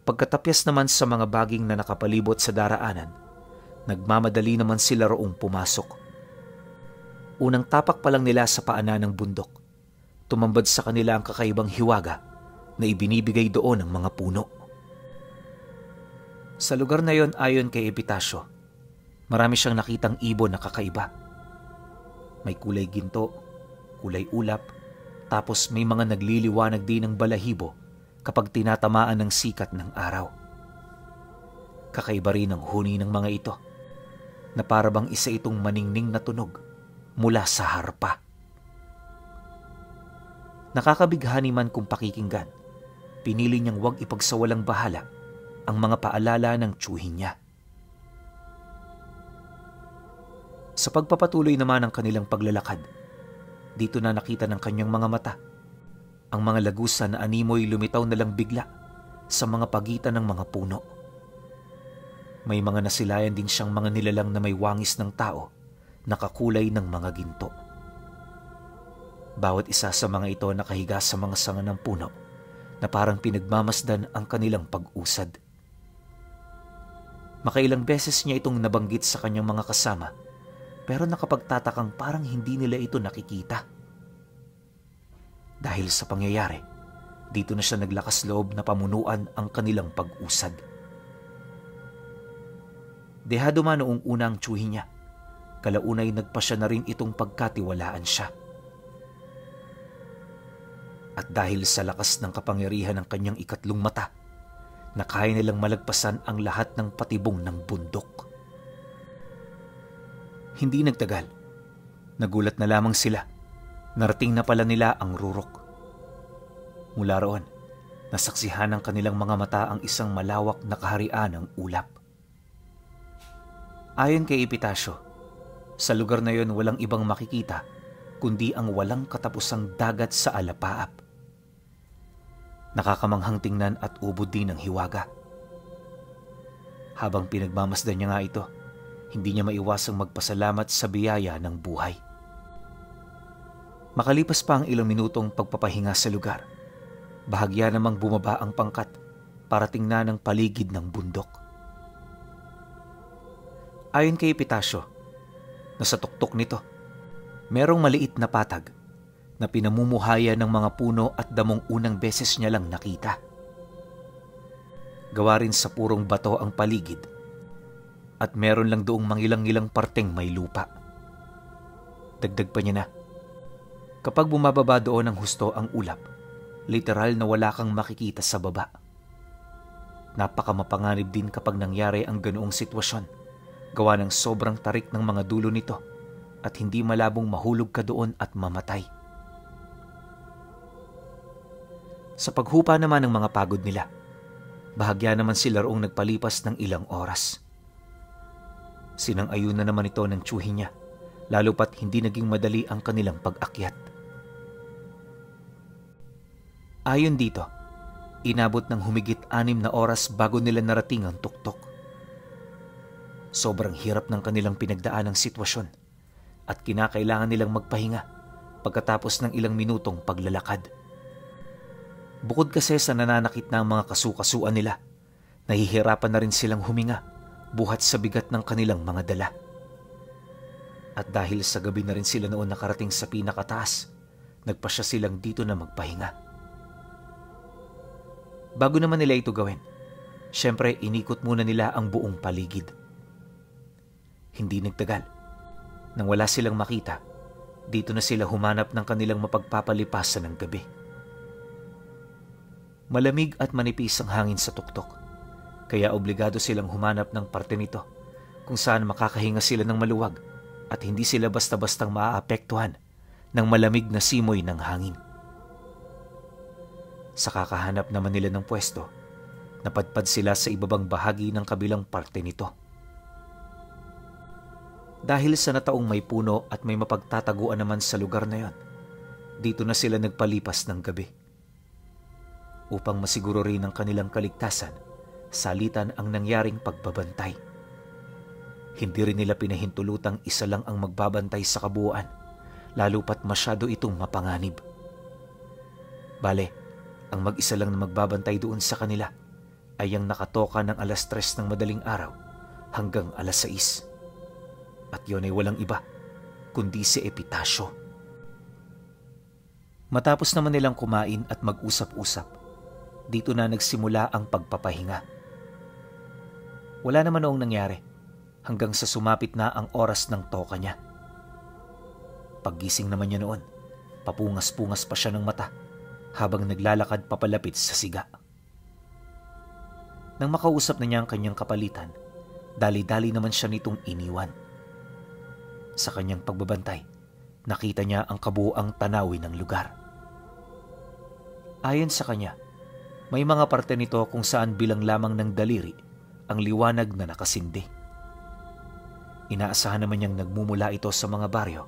Pagkatapyas naman sa mga baging na nakapalibot sa daraanan, nagmamadali naman sila roong pumasok. Unang tapak pa lang nila sa paanan ng bundok, tumambad sa kanila ang kakaibang hiwaga na ibinibigay doon ng mga puno. Sa lugar na yon, ayon kay Epitasyo, marami siyang nakitang ibon na kakaiba. May kulay ginto, kulay ulap, tapos may mga nagliliwanag din ng balahibo kapag tinatamaan ng sikat ng araw. Kakaiba rin ang huni ng mga ito, na para bang isa itong maningning na tunog mula sa harpa. Nakakabighani man kung pakikinggan, pinili niyang huwag ipagsawalang bahala ang mga paalala ng tiyuhin niya. Sa pagpapatuloy naman ng kanilang paglalakad, dito na nakita ng kanyang mga mata ang mga lagusan na animoy lumitaw na lang bigla sa mga pagitan ng mga puno. May mga nasilayan din siyang mga nilalang na may wangis ng tao na kakulay ng mga ginto. Bawat isa sa mga ito nakahiga sa mga sanga ng puno na parang pinagmamasdan ang kanilang pag-usad. Makailang beses niya itong nabanggit sa kanyang mga kasama, pero nakapagtatakang parang hindi nila ito nakikita. Dahil sa pangyayari, dito na siya naglakas loob na pamunuan ang kanilang pag-usad. Dehado man noong unang tiyuhin niya, kalaunay nagpasya na rin itong pagkatiwalaan siya. At dahil sa lakas ng kapangyarihan ng kanyang ikatlong mata, na kaya nilang malagpasan ang lahat ng patibong ng bundok. Hindi nagtagal. Nagulat na lamang sila. Narating na pala nila ang rurok. Mula roon, nasaksihan ng kanilang mga mata ang isang malawak na kaharian ng ulap. Ayon kay Epitasyo, sa lugar na yon walang ibang makikita kundi ang walang katapusang dagat sa alapaap. Nakakamanghang tingnan at ubod din ng hiwaga. Habang pinagmamasdan niya nga ito, hindi niya maiwasang magpasalamat sa biyaya ng buhay. Makalipas pa ang ilang minutong pagpapahinga sa lugar, bahagya namang bumaba ang pangkat para tingnan ang paligid ng bundok. Ayon kay Epitasyo, nasa tuktok nito, merong maliit na patag na pinamumuhaya ng mga puno at damong unang beses niya lang nakita. Gawa rin sa purong bato ang paligid at meron lang doong mangilang-ilang parteng may lupa. Dagdag pa niya na, kapag bumababa doon ng husto ang ulap, literal na wala kang makikita sa baba. Napakamapanganib din kapag nangyari ang ganoong sitwasyon, gawa ng sobrang tarik ng mga dulo nito at hindi malabong mahulog ka doon at mamatay. Sa paghupa naman ng mga pagod nila, bahagya naman sila roong nagpalipas ng ilang oras. Sinang-ayun na naman ito ng tiyuhin niya, lalo pat hindi naging madali ang kanilang pag-akyat. Ayon dito, inabot ng humigit 6 na oras bago nila narating ang tuktok. Sobrang hirap ng kanilang pinagdaanang sitwasyon at kinakailangan nilang magpahinga pagkatapos ng ilang minutong paglalakad. Bukod kasi sa nananakit na ang mga kasukasuan nila, nahihirapan na rin silang huminga buhat sa bigat ng kanilang mga dala. At dahil sa gabi na rin sila noon nakarating sa pinakataas, nagpasya silang dito na magpahinga. Bago naman nila ito gawin, syempre inikot muna nila ang buong paligid. Hindi nagtagal. Nang wala silang makita, dito na sila humanap ng kanilang mapagpapalipasan ng gabi. Malamig at manipis ang hangin sa tuktok, kaya obligado silang humanap ng parte nito kung saan makakahinga sila ng maluwag at hindi sila basta-bastang maaapektuhan ng malamig na simoy ng hangin. Sa kakahanap naman nila ng pwesto, napadpad sila sa ibabang bahagi ng kabilang parte nito. Dahil sa nataong may puno at may mapagtataguan naman sa lugar na yon, dito na sila nagpalipas ng gabi. Upang masiguro rin ang kanilang kaligtasan, salitan ang nangyaring pagbabantay. Hindi rin nila pinahintulutang isa lang ang magbabantay sa kabuuan, lalo pat masyado itong mapanganib. Bale, ang mag-isa lang na magbabantay doon sa kanila ay ang nakatoka ng 3:00 ng madaling araw hanggang 6:00. At yun ay walang iba, kundi si Epitasyo. Matapos naman nilang kumain at mag-usap-usap, dito na nagsimula ang pagpapahinga. Wala naman noong nangyari hanggang sa sumapit na ang oras ng toka niya. Paggising naman niya noon, papungas-pungas pa siya ng mata habang naglalakad papalapit sa siga. Nang makausap na niya ang kanyang kapalitan, dali-dali naman siya nitong iniwan. Sa kanyang pagbabantay, nakita niya ang kabuuang tanawin ng lugar. Ayon sa kanya, may mga parte nito kung saan bilang lamang ng daliri ang liwanag na nakasindi. Inaasahan naman niyang nagmumula ito sa mga baryo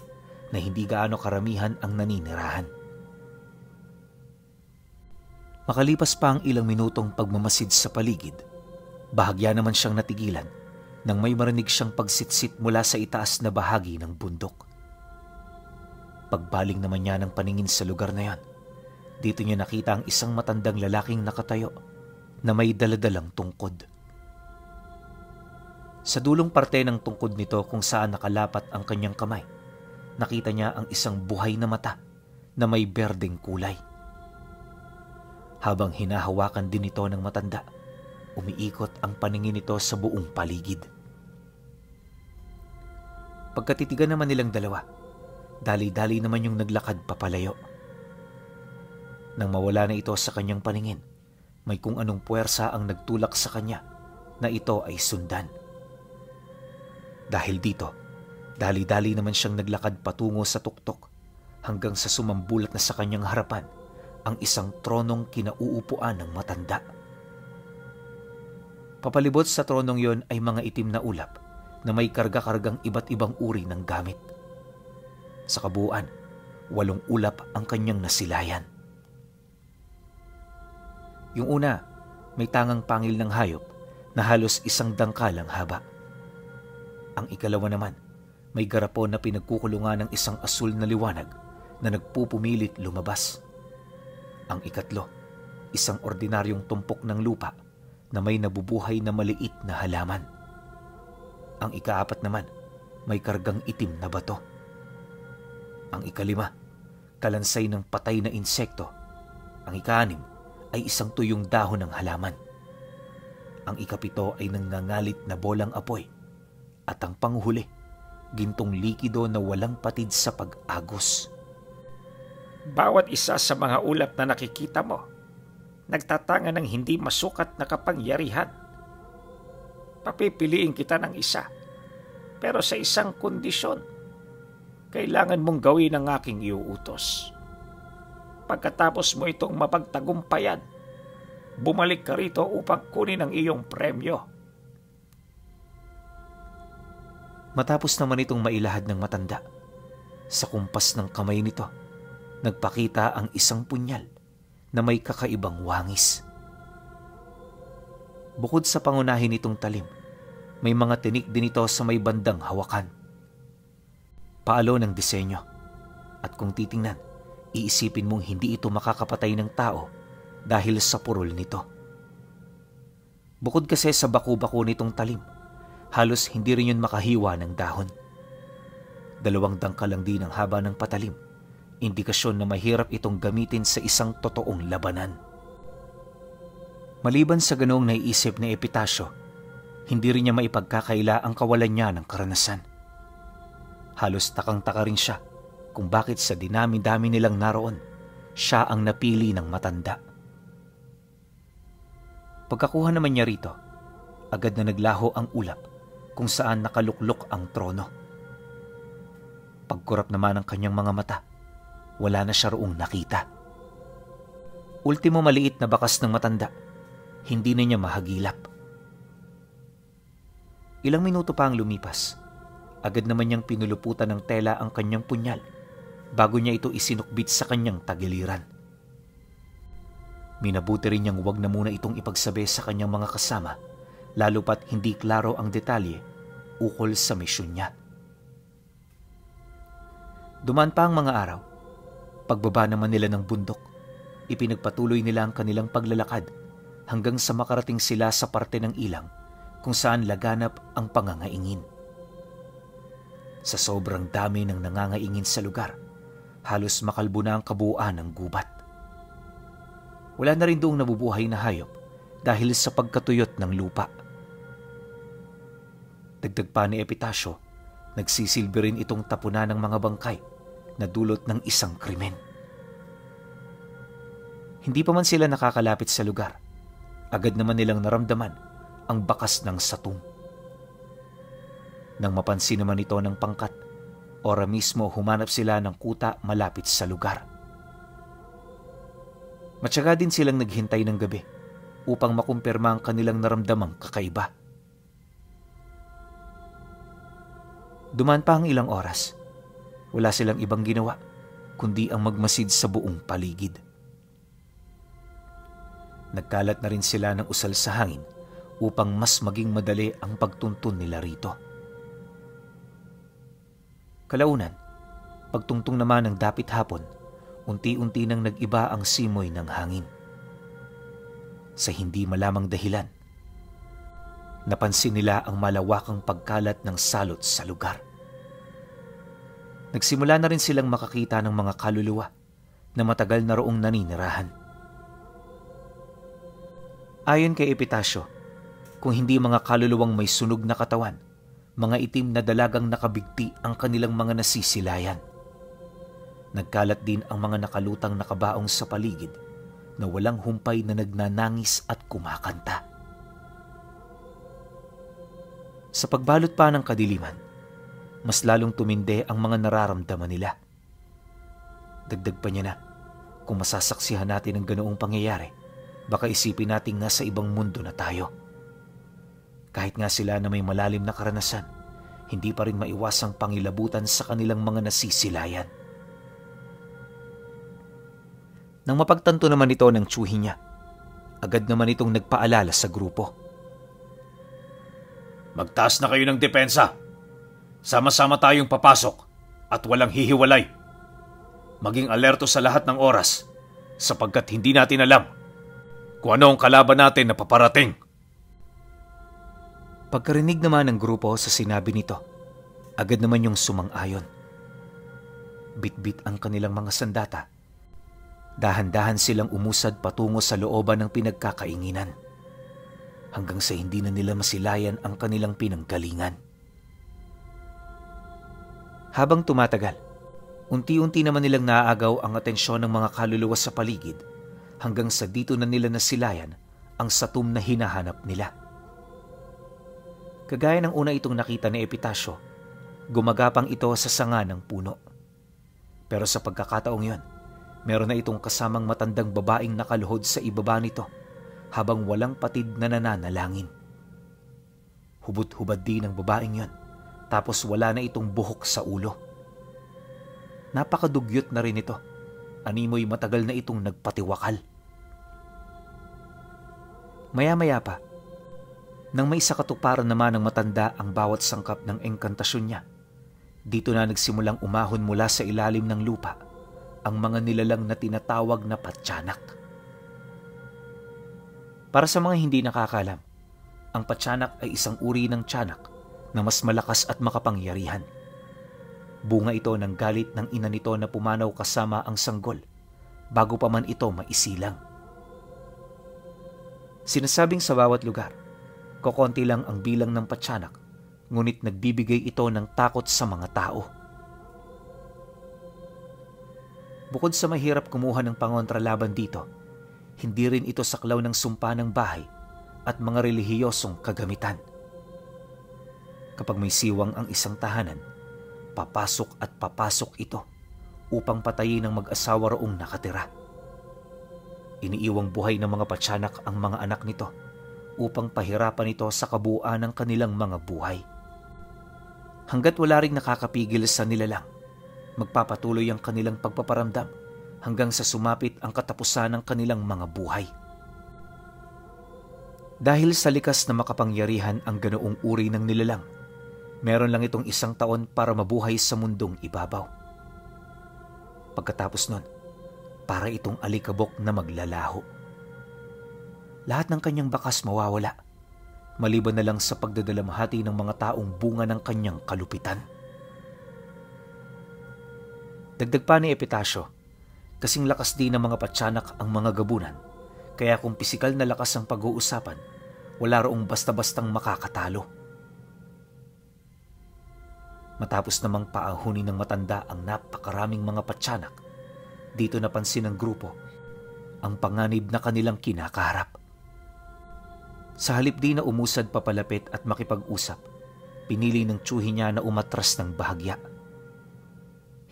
na hindi gaano karamihan ang naninirahan. Makalipas pa ang ilang minutong pagmamasid sa paligid, bahagya naman siyang natigilan nang may marinig siyang pagsitsit mula sa itaas na bahagi ng bundok. Pagbaling naman niya ng paningin sa lugar na yan, dito niya nakita ang isang matandang lalaking nakatayo na may daladalang tungkod. Sa dulong parte ng tungkod nito kung saan nakalapat ang kanyang kamay, nakita niya ang isang buhay na mata na may berdeng kulay. Habang hinahawakan din ito ng matanda, umiikot ang paningin nito sa buong paligid. Pagkatitigan naman nilang dalawa, dali-dali naman yung naglakad papalayo. Nang mawala na ito sa kanyang paningin, May kung anong puwersa ang nagtulak sa kanya na ito ay sundan. Dahil dito, dali-dali naman siyang naglakad patungo sa tuktok hanggang sa sumambulat na sa kanyang harapan ang isang tronong kinauupuan ng matanda. Papalibot sa tronong yon ay mga itim na ulap na may karga-kargang iba't ibang uri ng gamit. Sa kabuuan, 8 ulap ang kanyang nasilayan. Yung una, may tangang pangil ng hayop na halos 1 dangkalang haba. Ang ikalawa naman, may garapon na pinagkukulungan ng isang asul na liwanag na nagpupumilit lumabas. Ang ikatlo, isang ordinaryong tumpok ng lupa na may nabubuhay na maliit na halaman. Ang ikaapat naman, may kargang itim na bato. Ang ikalima, kalansay ng patay na insekto. Ang ikaanim ay isang tuyong dahon ng halaman. Ang ikapito ay nangangalit na bolang apoy. At ang panghuli, gintong likido na walang patid sa pag-agos. Bawat isa sa mga ulap na nakikita mo, nagtatanga ng hindi masukat na kapangyarihan. Papipiliin kita ng isa, pero sa isang kondisyon. Kailangan mong gawin ang aking iuutos. Pagkatapos mo itong mapagtagumpayan, bumalik ka rito upang kunin ang iyong premyo. Matapos naman itong mailahad ng matanda, sa kumpas ng kamay nito, nagpakita ang isang punyal na may kakaibang wangis. Bukod sa pangunahin nitong talim, may mga tinik din ito sa may bandang hawakan. Paalo ng disenyo, at kung titingnan, iisipin mong hindi ito makakapatay ng tao dahil sa purol nito. Bukod kasi sa baku-baku nitong talim, halos hindi rin yun makahiwa ng dahon. 2 dangkal lang din ang haba ng patalim, indikasyon na mahirap itong gamitin sa isang totoong labanan. Maliban sa ganoong naiisip ni Epitasyo, hindi rin niya maipagkakaila ang kawalan niya ng karanasan. Halos takang-taka rin siya kung bakit sa dinami-dami nilang naroon, siya ang napili ng matanda. Pagkakuha naman niya rito, agad na naglaho ang ulap kung saan nakaluklok ang trono. Pagkurap naman ng kanyang mga mata, wala na siya roong nakita. Ultimo maliit na bakas ng matanda, hindi na niya mahagilap. Ilang minuto pa ang lumipas, agad naman niyang pinuluputan ng tela ang kanyang punyal bago niya ito isinukbit sa kanyang tagiliran. Minabuti rin niyang huwag na muna itong ipagsabi sa kanyang mga kasama, lalo pat hindi klaro ang detalye ukol sa misyon niya. Dumaan pa ang mga araw. Pagbaba naman nila ng bundok, ipinagpatuloy nila ang kanilang paglalakad hanggang sa makarating sila sa parte ng ilang kung saan laganap ang pangangaingin. Sa sobrang dami ng nangangaingin sa lugar, halos makalbo na ang kabuuan ng gubat. Wala na rin doong nabubuhay na hayop dahil sa pagkatuyot ng lupa. Dagdag pa ni Epitasyo, nagsisilbi rin itong tapunan ng mga bangkay na dulot ng isang krimen. Hindi pa man sila nakakalapit sa lugar, agad naman nilang naramdaman ang bakas ng satung. Nang mapansin naman ito ng pangkat, ora mismo humanap sila ng kuta malapit sa lugar. Matyaga din silang naghintay ng gabi upang makumpirma ang kanilang naramdamang kakaiba. Dumaan pa ang ilang oras. Wala silang ibang ginawa kundi ang magmasid sa buong paligid. Nagkalat na rin sila ng usal sa hangin upang mas maging madali ang pagtuntun nila rito. Kalaunan, pagtungtong naman ng dapit hapon, unti-unti nang nag-iba ang simoy ng hangin. Sa hindi malamang dahilan, napansin nila ang malawakang pagkalat ng salot sa lugar. Nagsimula na rin silang makakita ng mga kaluluwa na matagal na roong naninirahan. Ayon kay Epitasyo, kung hindi mga kaluluwang may sunog na katawan, mga itim na dalagang nakabigti ang kanilang mga nasisilayan. Nagkalat din ang mga nakalutang nakabaong sa paligid na walang humpay na nagnanangis at kumakanta. Sa pagbalot pa ng kadiliman, mas lalong tumindi ang mga nararamdaman nila. Dagdag pa niya na, kung masasaksihan natin ang ganoong pangyayari, baka isipin nating nasa ibang mundo na tayo. Kahit nga sila na may malalim na karanasan, hindi pa rin maiwasang pangilabutan sa kanilang mga nasisilayan. Nang mapagtanto naman ito ng tsuhi niya, agad naman itong nagpaalala sa grupo. Magtaas na kayo ng depensa. Sama-sama tayong papasok at walang hihiwalay. Maging alerto sa lahat ng oras sapagkat hindi natin alam kung ano ang kalaban natin na paparating. Pagkarinig naman ng grupo sa sinabi nito, agad naman yung sumang-ayon. Bit-bit ang kanilang mga sandata. Dahan-dahan silang umusad patungo sa looban ng pinagkakainginan hanggang sa hindi na nila masilayan ang kanilang pinanggalingan. Habang tumatagal, unti-unti naman nilang naaagaw ang atensyon ng mga kaluluwa sa paligid hanggang sa dito na nila nasilayan ang satum na hinahanap nila. Kagaya ng una itong nakita ni Epitasyo, gumagapang ito sa sanga ng puno. Pero sa pagkakataong yon, meron na itong kasamang matandang babaeng nakaluhod sa ibaba nito habang walang patid na nananalangin. Hubad-hubad din ang babaeng yon, tapos wala na itong buhok sa ulo. Napakadugyot na rin ito. Animoy matagal na itong nagpatiwakal. Maya-maya pa, nang may sakatuparan naman ng matanda ang bawat sangkap ng engkantasyon niya, dito na nagsimulang umahon mula sa ilalim ng lupa ang mga nilalang na tinatawag na patyanak. Para sa mga hindi nakakalam, ang patyanak ay isang uri ng tiyanak na mas malakas at makapangyarihan. Bunga ito ng galit ng ina nito na pumanaw kasama ang sanggol bago pa man ito maisilang. Sinasabing sa bawat lugar, kokonti lang ang bilang ng patyanak, ngunit nagbibigay ito ng takot sa mga tao. Bukod sa mahirap kumuha ng pangontralaban dito, hindi rin ito saklaw ng sumpa ng bahay at mga relihiyosong kagamitan. Kapag may siwang ang isang tahanan, papasok at papasok ito upang patayin ng mag-asawa roong nakatira. Iniiwang buhay ng mga patyanak ang mga anak nito upang pahirapan ito sa kabuuan ng kanilang mga buhay. Hanggat wala ring nakakapigil sa nilalang, magpapatuloy ang kanilang pagpaparamdam hanggang sa sumapit ang katapusan ng kanilang mga buhay. Dahil sa likas na makapangyarihan ang ganoong uri ng nilalang, meron lang itong 1 taon para mabuhay sa mundong ibabaw. Pagkatapos nun, para itong alikabok na maglalaho. Lahat ng kanyang bakas mawawala, maliban na lang sa pagdadalamhati ng mga taong bunga ng kanyang kalupitan. Dagdag pa ni Epitasyo, kasing lakas din ng mga patyanak ang mga gabunan, kaya kung pisikal na lakas ang pag-uusapan, wala roong basta-bastang makakatalo. Matapos namang paahunin ng matanda ang napakaraming mga patyanak, dito napansin ng grupo ang panganib na kanilang kinakaharap. Sa halip di na umusad papalapit at makipag-usap, pinili ng tsuhi niya na umatras ng bahagya.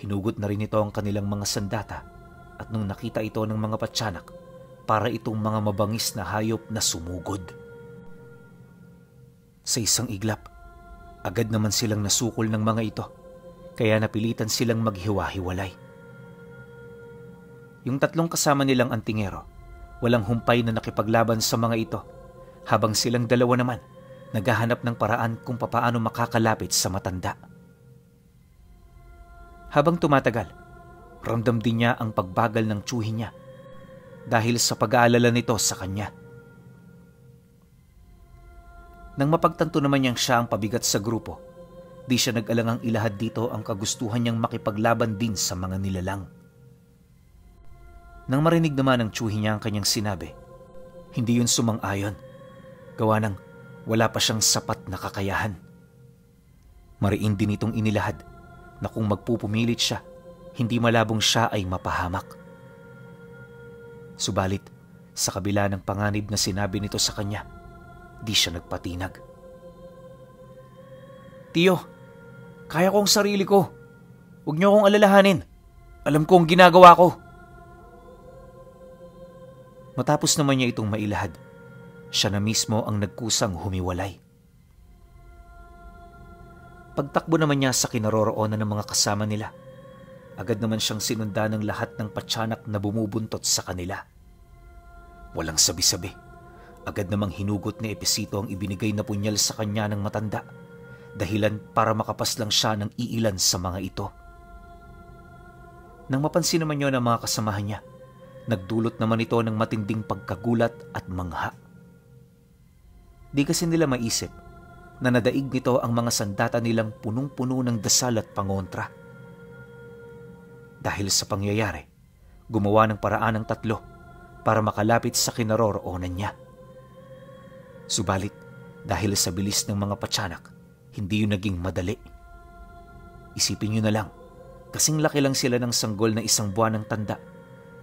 Hinugot na rin ito ang kanilang mga sandata at nung nakita ito ng mga patyanak, para itong mga mabangis na hayop na sumugod. Sa isang iglap, agad naman silang nasukol ng mga ito, kaya napilitan silang maghiwa-hiwalay. Yung 3 kasama nilang antingero, walang humpay na nakipaglaban sa mga ito, habang silang 2 naman naghahanap ng paraan kung papaano makakalapit sa matanda. Habang tumatagal, ramdam din niya ang pagbagal ng tsuhi niya dahil sa pag-aalala nito sa kanya. Nang mapagtanto naman niyang siya ang pabigat sa grupo, di siya nag-alangang ilahad dito ang kagustuhan niyang makipaglaban din sa mga nilalang. Nang marinig naman ng tsuhi niya ang kanyang sinabi, hindi yun sumang-ayon, gawa ng wala pa siyang sapat na kakayahan. Mariin din itong inilahad na kung magpupumilit siya, hindi malabong siya ay mapahamak. Subalit, Sa kabila ng panganib na sinabi nito sa kanya, di siya nagpatinag. Tiyo, kaya ko ang sarili ko. Huwag niyo akong alalahanin. Alam ko ang ginagawa ko. Matapos naman niya itong mailahad, siya na mismo ang nagkusang humiwalay. Pagtakbo naman niya sa kinaroroonan ng mga kasama nila, agad naman siyang sinundan ng lahat ng patsanak na bumubuntot sa kanila. Walang sabi-sabi, agad namang hinugot ni Epesito ang ibinigay na punyal sa kanya ng matanda, dahilan para makapaslang siya ng iilan sa mga ito. Nang mapansin naman niyo ng mga kasamahan niya, nagdulot naman ito ng matinding pagkagulat at mangha. Di kasi nila maisip na nadaig nito ang mga sandata nilang punong-puno ng dasal at pangontra. Dahil sa pangyayari, gumawa ng paraan ng tatlo para makalapit sa kinaroroonan niya. Subalit, dahil sa bilis ng mga patsanak, hindi yun naging madali. Isipin niyo na lang, kasing laki lang sila ng sanggol na 1 buwan ng tanda,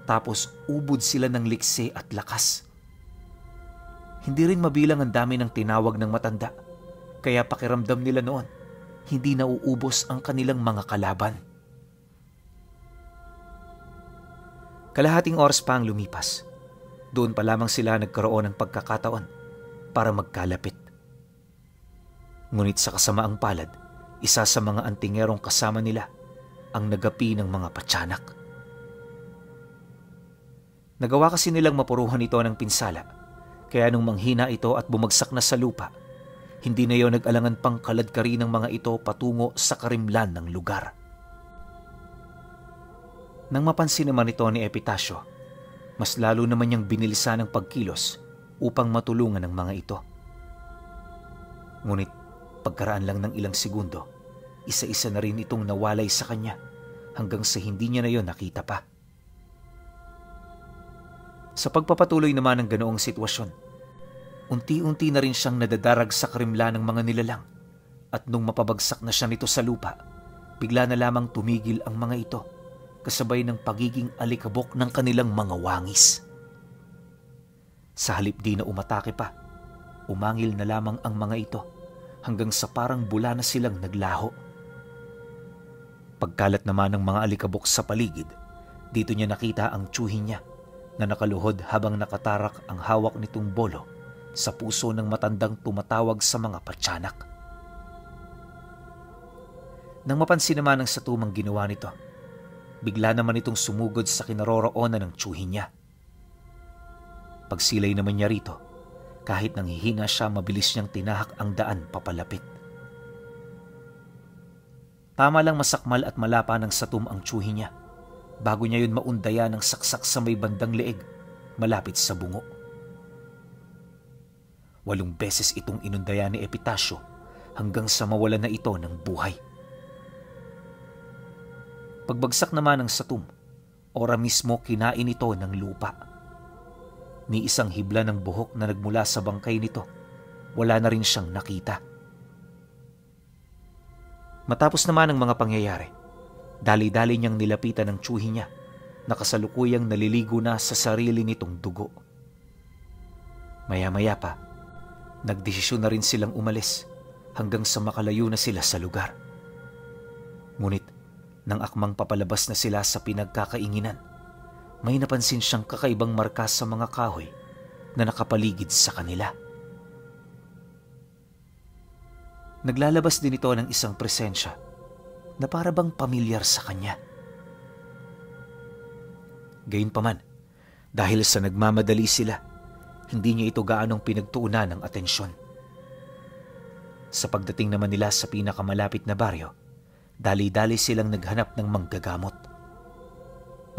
tapos ubod sila ng likse at lakas. Hindi rin mabilang ang dami ng tinawag ng matanda, kaya pakiramdam nila noon, hindi nauubos ang kanilang mga kalaban. Kalahating oras pa ang lumipas. Doon pa lamang sila nagkaroon ng pagkakataon para magkalapit. Ngunit sa kasamaang palad, isa sa mga antingerong kasama nila ang nagapi ng mga patsanak. Nagawa kasi nilang mapuruhan ito ng pinsala, kaya nung manghina ito at bumagsak na sa lupa, hindi na yun nag-alangan pang kaladkari ng mga ito patungo sa karimlan ng lugar. Nang mapansin naman ito ni Epitasio, mas lalo naman niyang binilisan ang pagkilos upang matulungan ang mga ito. Ngunit pagkaraan lang ng ilang segundo, isa-isa na rin itong nawalay sa kanya hanggang sa hindi niya na yon nakita pa. Sa pagpapatuloy naman ng ganoong sitwasyon, unti-unti na rin siyang nadadarag sa karimlan ng mga nilalang at nung mapabagsak na siya nito sa lupa, bigla na lamang tumigil ang mga ito kasabay ng pagiging alikabok ng kanilang mga wangis. Sa halip di na umatake pa, umangil na lamang ang mga ito hanggang sa parang bula na silang naglaho. Pagkalat naman ng mga alikabok sa paligid, dito niya nakita ang tiyuhin niya na nakaluhod habang nakatarak ang hawak nitong bolo sa puso ng matandang tumatawag sa mga patsanak. Nang mapansin naman ng satumang ginawa nito, bigla naman itong sumugod sa kinaroroonan ng tiyuhin niya. Pagsilay naman niya rito, kahit nanghihina siya, mabilis niyang tinahak ang daan papalapit. Tama lang masakmal at malapa ng satum ang tiyuhin niya bago niya yun maundaya ng saksak sa may bandang leeg malapit sa bungo. 8 beses itong inundaya ni Epitasio hanggang sa mawala na ito ng buhay. Pagbagsak naman ng satum, ora mismo kinain ito ng lupa. Ni isang hibla ng buhok na nagmula sa bangkay nito, wala na rin siyang nakita. Matapos naman ang mga pangyayari, dali-dali niyang nilapitan ng tiyuhin niya na kasalukuyang naliligo na sa sarili nitong dugo. Maya-maya pa, nagdesisyon na rin silang umalis hanggang sa makalayo na sila sa lugar. Ngunit, nang akmang papalabas na sila sa pinagkakainginan, may napansin siyang kakaibang marka sa mga kahoy na nakapaligid sa kanila. Naglalabas din ito ng isang presensya na para bang pamilyar sa kanya. Gayunpaman, dahil sa nagmamadali sila, hindi niya ito gaanong pinagtuunan ng atensyon. Sa pagdating naman nila sa pinakamalapit na baryo, dali-dali silang naghanap ng manggagamot.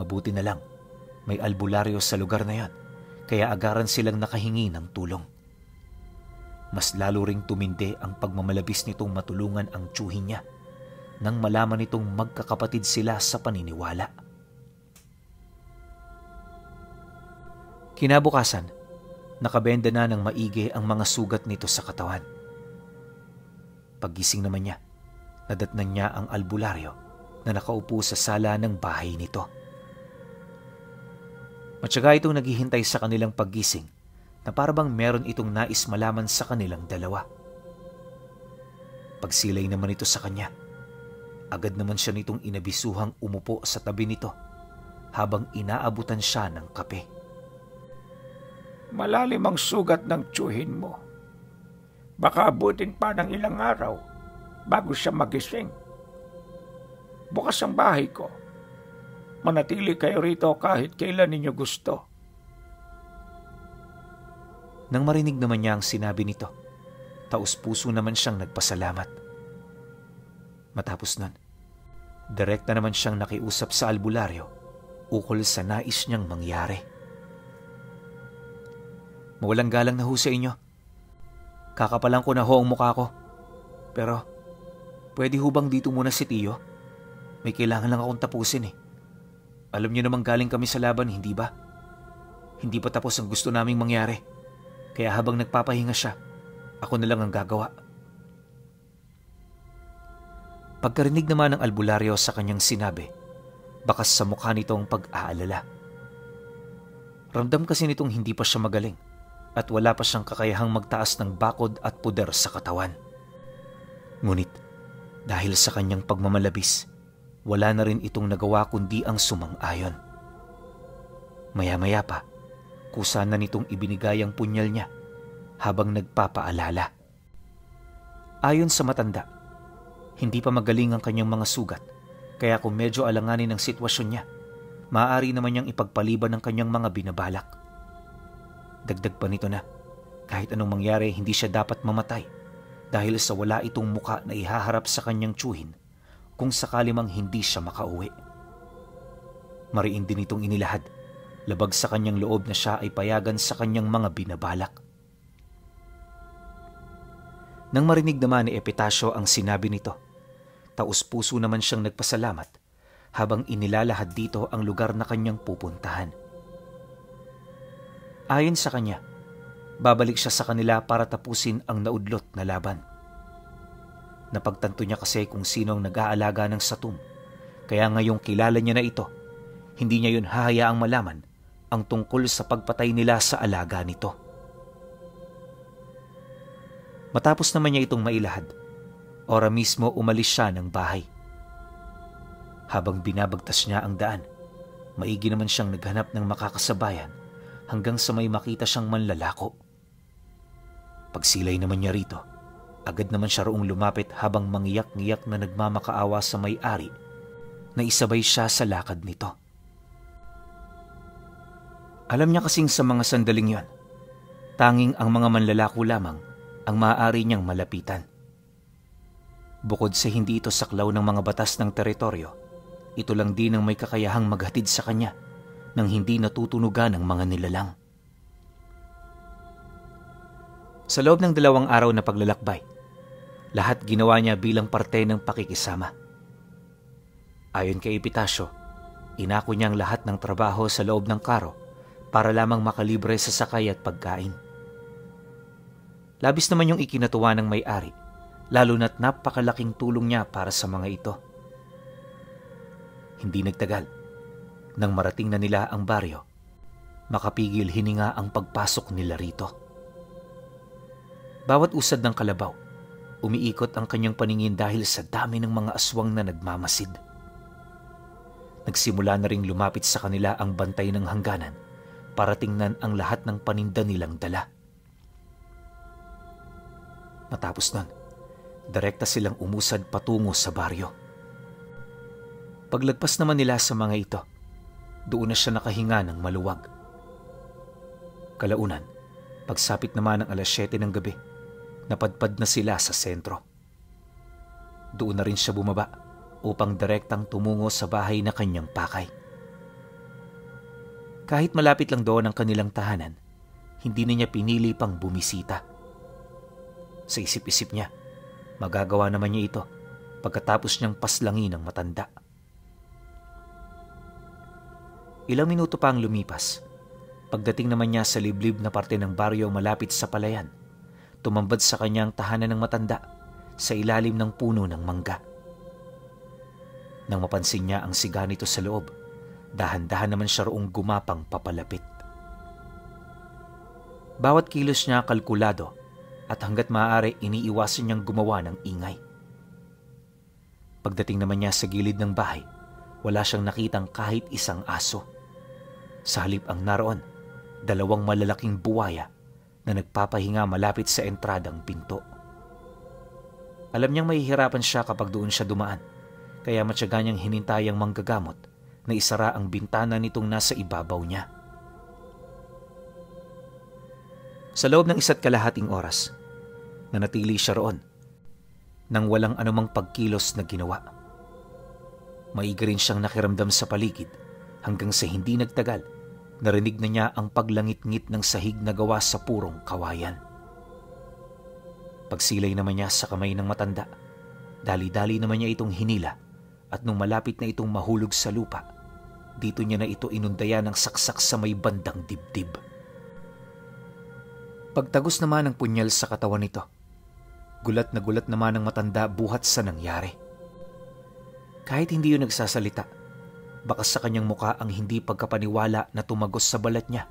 Mabuti na lang, may albularyo sa lugar na yon, kaya agaran silang nakahingi ng tulong. Mas lalo ring tumindi ang pagmamalabis nitong matulungan ang tiyuhin niya nang malaman nitong magkakapatid sila sa paniniwala. Kinabukasan, nakabenda na ng maigi ang mga sugat nito sa katawan. Paggising naman niya, nadatnan niya ang albularyo na nakaupo sa sala ng bahay nito. Matyaga itong naghihintay sa kanilang paggising na parabang meron itong nais malaman sa kanilang dalawa. Pagsilay naman ito sa kanya, agad naman siya nitong inabisuhang umupo sa tabi nito habang inaabutan siya ng kape. Malalim ang sugat ng tiyuhin mo. Baka abutin pa ng ilang araw bago siya magising. Bukas ang bahay ko. Manatili kayo rito kahit kailan ninyo gusto. Nang marinig naman niya ang sinabi nito, taus-puso naman siyang nagpasalamat. Matapos nun, direkta naman siyang nakiusap sa albularyo ukol sa nais niyang mangyari. Mawalang galang na ho sa inyo. Kakapalan ko na ho ang mukha ko. Pero, pwede ho bang dito muna si Tio? May kailangan lang akong tapusin eh. Alam niyo namang galing kami sa laban, hindi ba? Hindi pa tapos ang gusto naming mangyari. Kaya habang nagpapahinga siya, ako na lang ang gagawa. Pagkarinig naman ng albularyo sa kanyang sinabi, bakas sa mukha nito ang pag-aalala. Ramdam kasi nitong hindi pa siya magaling at wala pa siyang kakayahang magtaas ng bakod at puder sa katawan. Ngunit dahil sa kanyang pagmamalabis, wala na rin itong nagawa kundi ang sumang-ayon. Maya-maya pa, kusa na nitong ibinigay ang punyal niya habang nagpapaalala. Ayon sa matanda, hindi pa magaling ang kanyang mga sugat, kaya kung medyo alanganin ang sitwasyon niya, maaari naman niyang ipagpaliban ng kanyang mga binabalak. Dagdag pa nito na, kahit anong mangyari hindi siya dapat mamatay dahil sa wala itong muka na ihaharap sa kanyang tiyuhin kung sakali mang hindi siya makauwi. Mariin din itong inilahad, labag sa kanyang loob na siya ay payagan sa kanyang mga binabalak. Nang marinig naman ni Epitasio ang sinabi nito, taus-puso naman siyang nagpasalamat habang inilalahad dito ang lugar na kanyang pupuntahan. Ayon sa kanya, babalik siya sa kanila para tapusin ang naudlot na laban. Napagtanto niya kasi kung sino ang nag-aalaga ng satum, kaya ngayong kilala niya na ito, hindi niya yun hahayaang malaman ang tungkol sa pagpatay nila sa alaga nito. Matapos naman niya itong mailahad, ora mismo umalis siya ng bahay. Habang binabagtas niya ang daan, maigi naman siyang naghanap ng makakasabayan hanggang sa may makita siyang manlalako. Pagsilay naman niya rito, agad naman siya roong lumapit habang mangiyak-ngiyak na nagmamakaawa sa may-ari na isabay siya sa lakad nito. Alam niya kasing sa mga sandaling yon, tanging ang mga manlalako lamang ang maaari niyang malapitan. Bukod sa hindi ito saklaw ng mga batas ng teritoryo, ito lang din ang may kakayahang maghatid sa kanya nang hindi natutunugan ng mga nilalang. Sa loob ng 2 araw na paglalakbay, lahat ginawa niya bilang parte ng pakikisama. Ayon kay Epitasio, inako niya ang lahat ng trabaho sa loob ng karo para lamang makalibre sa sakay at pagkain. Labis naman yung ikinatuwa ng may-ari, lalo na't napakalaking tulong niya para sa mga ito. Hindi nagtagal, nang marating na nila ang baryo, makapigil hininga ang pagpasok nila rito. Bawat usad ng kalabaw, umiikot ang kanyang paningin dahil sa dami ng mga aswang na nagmamasid. Nagsimula na ring lumapit sa kanila ang bantay ng hangganan para tingnan ang lahat ng paninda nilang dala. Matapos nun, direkta silang umusad patungo sa baryo. Paglagpas naman nila sa mga ito, doon na siya nakahinga ng maluwag. Kalaunan, pagsapit naman ng 7:00 ng gabi, napadpad na sila sa sentro. Doon na rin siya bumaba upang direktang tumungo sa bahay na kanyang pakay. Kahit malapit lang doon ang kanilang tahanan, hindi na niya pinili pang bumisita. Sa isip-isip niya, magagawa naman niya ito pagkatapos niyang paslangin ng matanda. Ilang minuto pa ang lumipas. Pagdating naman niya sa liblib na parte ng baryo malapit sa palayan, tumambad sa kanyang tahanan ng matanda sa ilalim ng puno ng mangga. Nang mapansin niya ang siga nito sa loob, Dahan-dahan naman siya roong gumapang papalapit. Bawat kilos niya kalkulado at hanggat maaari iniiwasan niyang gumawa ng ingay. Pagdating naman niya sa gilid ng bahay, wala siyang nakitang kahit isang aso. Sa halip ang naroon, 2 malalaking buwaya na nagpapahinga malapit sa entradang pinto. Alam niyang mahihirapan siya kapag doon siya dumaan, kaya matyaga niyang hinintay ang manggagamot na isara ang bintana nitong nasa ibabaw niya. Sa loob ng 1.5 oras, nanatili siya roon nang walang anumang pagkilos na ginawa. Maigi rin siyang nakiramdam sa paligid hanggang sa hindi nagtagal, narinig na niya ang paglangit-ngit ng sahig na gawa sa purong kawayan. Pagsilay naman niya sa kamay ng matanda, dali-dali naman niya itong hinila at nung malapit na itong mahulog sa lupa, dito niya na ito inundaya ng saksak sa may bandang dibdib. Pagtagos naman ng punyal sa katawan nito, gulat naman ang matanda buhat sa nangyari. Kahit hindi yun nagsasalita, baka sa kanyang muka ang hindi pagkapaniwala na tumagos sa balat niya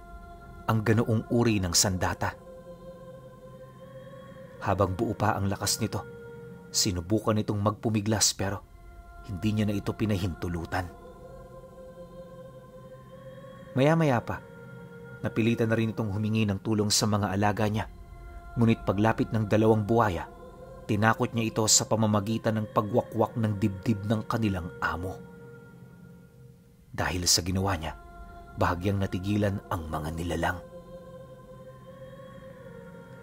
ang ganoong uri ng sandata. Habang buo pa ang lakas nito, sinubukan nitong magpumiglas pero hindi niya na ito pinahintulutan. Maya-maya pa, napilitan na rin itong humingi ng tulong sa mga alaga niya, ngunit paglapit ng 2 buwaya, tinakot niya ito sa pamamagitan ng pagwakwak ng dibdib ng kanilang amo. Dahil sa ginawa niya, bahagyang natigilan ang mga nilalang.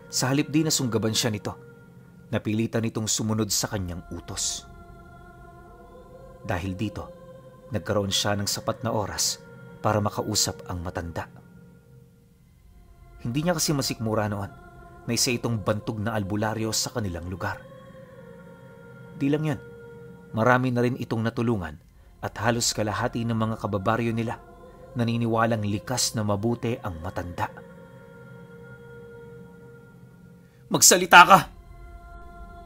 Sa halip di na sunggaban siya nito, napilitan itong sumunod sa kanyang utos. Dahil dito, nagkaroon siya ng sapat na oras para makausap ang matanda. Hindi niya kasi masikmura noon na isa itong bantog na albularyo sa kanilang lugar. Di lang yan, marami na rin itong natulungan at halos kalahati ng mga kababaryo nila naniniwalang likas na mabuti ang matanda. Magsalita ka!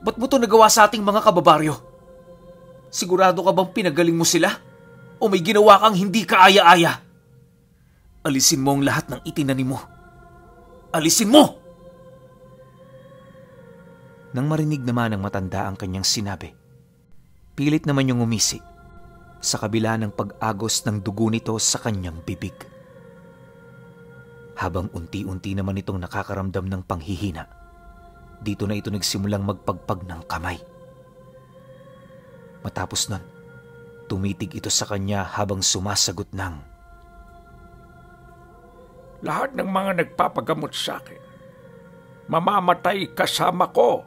Ba't mo ito nagawa sa ating mga kababaryo? Sigurado ka bang pinagaling mo sila? O may ginawa kang hindi kaaya-aya? Alisin mo ang lahat ng itinanim mo. Alisin mo! Nang marinig naman ng matanda ang kanyang sinabi, pilit naman yung umisi sa kabila ng pag-agos ng dugo nito sa kanyang bibig. Habang unti-unti naman itong nakakaramdam ng panghihina, dito na ito nagsimulang magpagpag ng kamay. Matapos nun, tumitig ito sa kanya habang sumasagot ng, Lahat ng mga nagpapagamot sa akin, mamamatay kasama ko.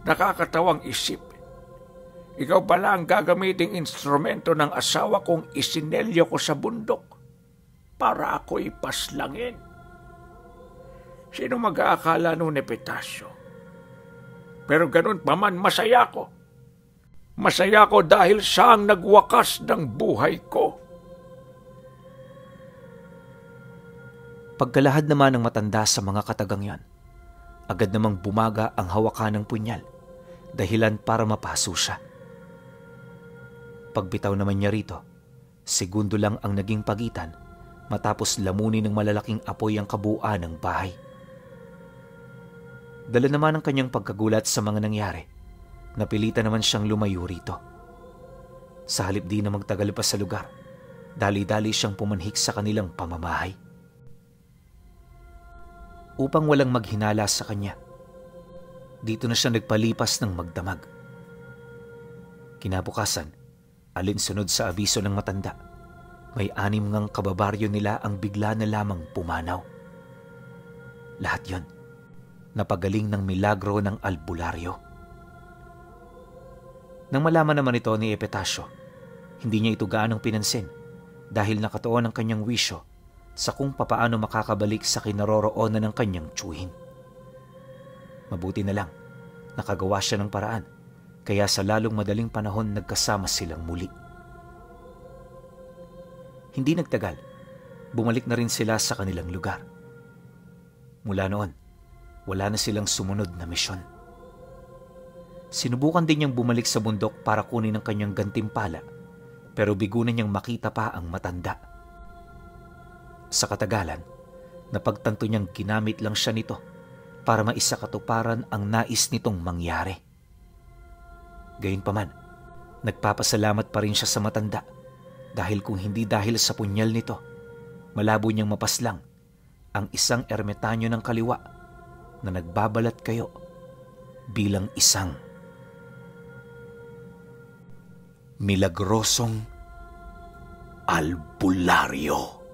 Nakakatawang isip. Ikaw pala ang gagamiting instrumento ng asawa kong isinelyo ko sa bundok para ako'y paslangin. Sino mag-aakala nun, Epitasyo? Pero ganun pa man, masaya ko. Masaya ko dahil siya ang nagwakas ng buhay ko. Pagkalahad naman ng matanda sa mga katagang yan, agad namang bumaga ang hawakan ng punyal, dahilan para mapaso siya. Pagbitaw naman niya rito, segundo lang ang naging pagitan matapos lamunin ng malalaking apoy ang kabuuan ng bahay. Dala naman ang kanyang pagkagulat sa mga nangyari, napilitan naman siyang lumayo rito. Sa halip di na magtagal pa sa lugar, dali-dali siyang pumanhik sa kanilang pamamahay. Upang walang maghinala sa kanya, dito na siya nagpalipas ng magdamag. Kinabukasan, alinsunod sa abiso ng matanda, may 6 ngang kababaryo nila ang bigla na lamang pumanaw. Lahat yon, napagaling ng milagro ng albularyo. Nang malaman naman ito ni Epitasyo, hindi niya ito gaanong pinansin dahil nakatuon ang kanyang wisyo sa kung papaano makakabalik sa kinaroroonan ng kanyang tiyuhin. Mabuti na lang, nakagawa siya ng paraan, kaya sa lalong madaling panahon nagkasama silang muli. Hindi nagtagal, bumalik na rin sila sa kanilang lugar. Mula noon, wala na silang sumunod na misyon. Sinubukan din niyang bumalik sa bundok para kunin ang kanyang gantimpala, pero bigo na niyang makita pa ang matanda. Sa katagalan, napagtanto niyang ginamit lang siya nito para maisakatuparan ang nais nitong mangyari. Gayunpaman, nagpapasalamat pa rin siya sa matanda dahil kung hindi dahil sa punyal nito, malabo niyang mapaslang ang isang ermitanyo ng kaliwa na nagbabalat kayo bilang isang milagrosong albularyo.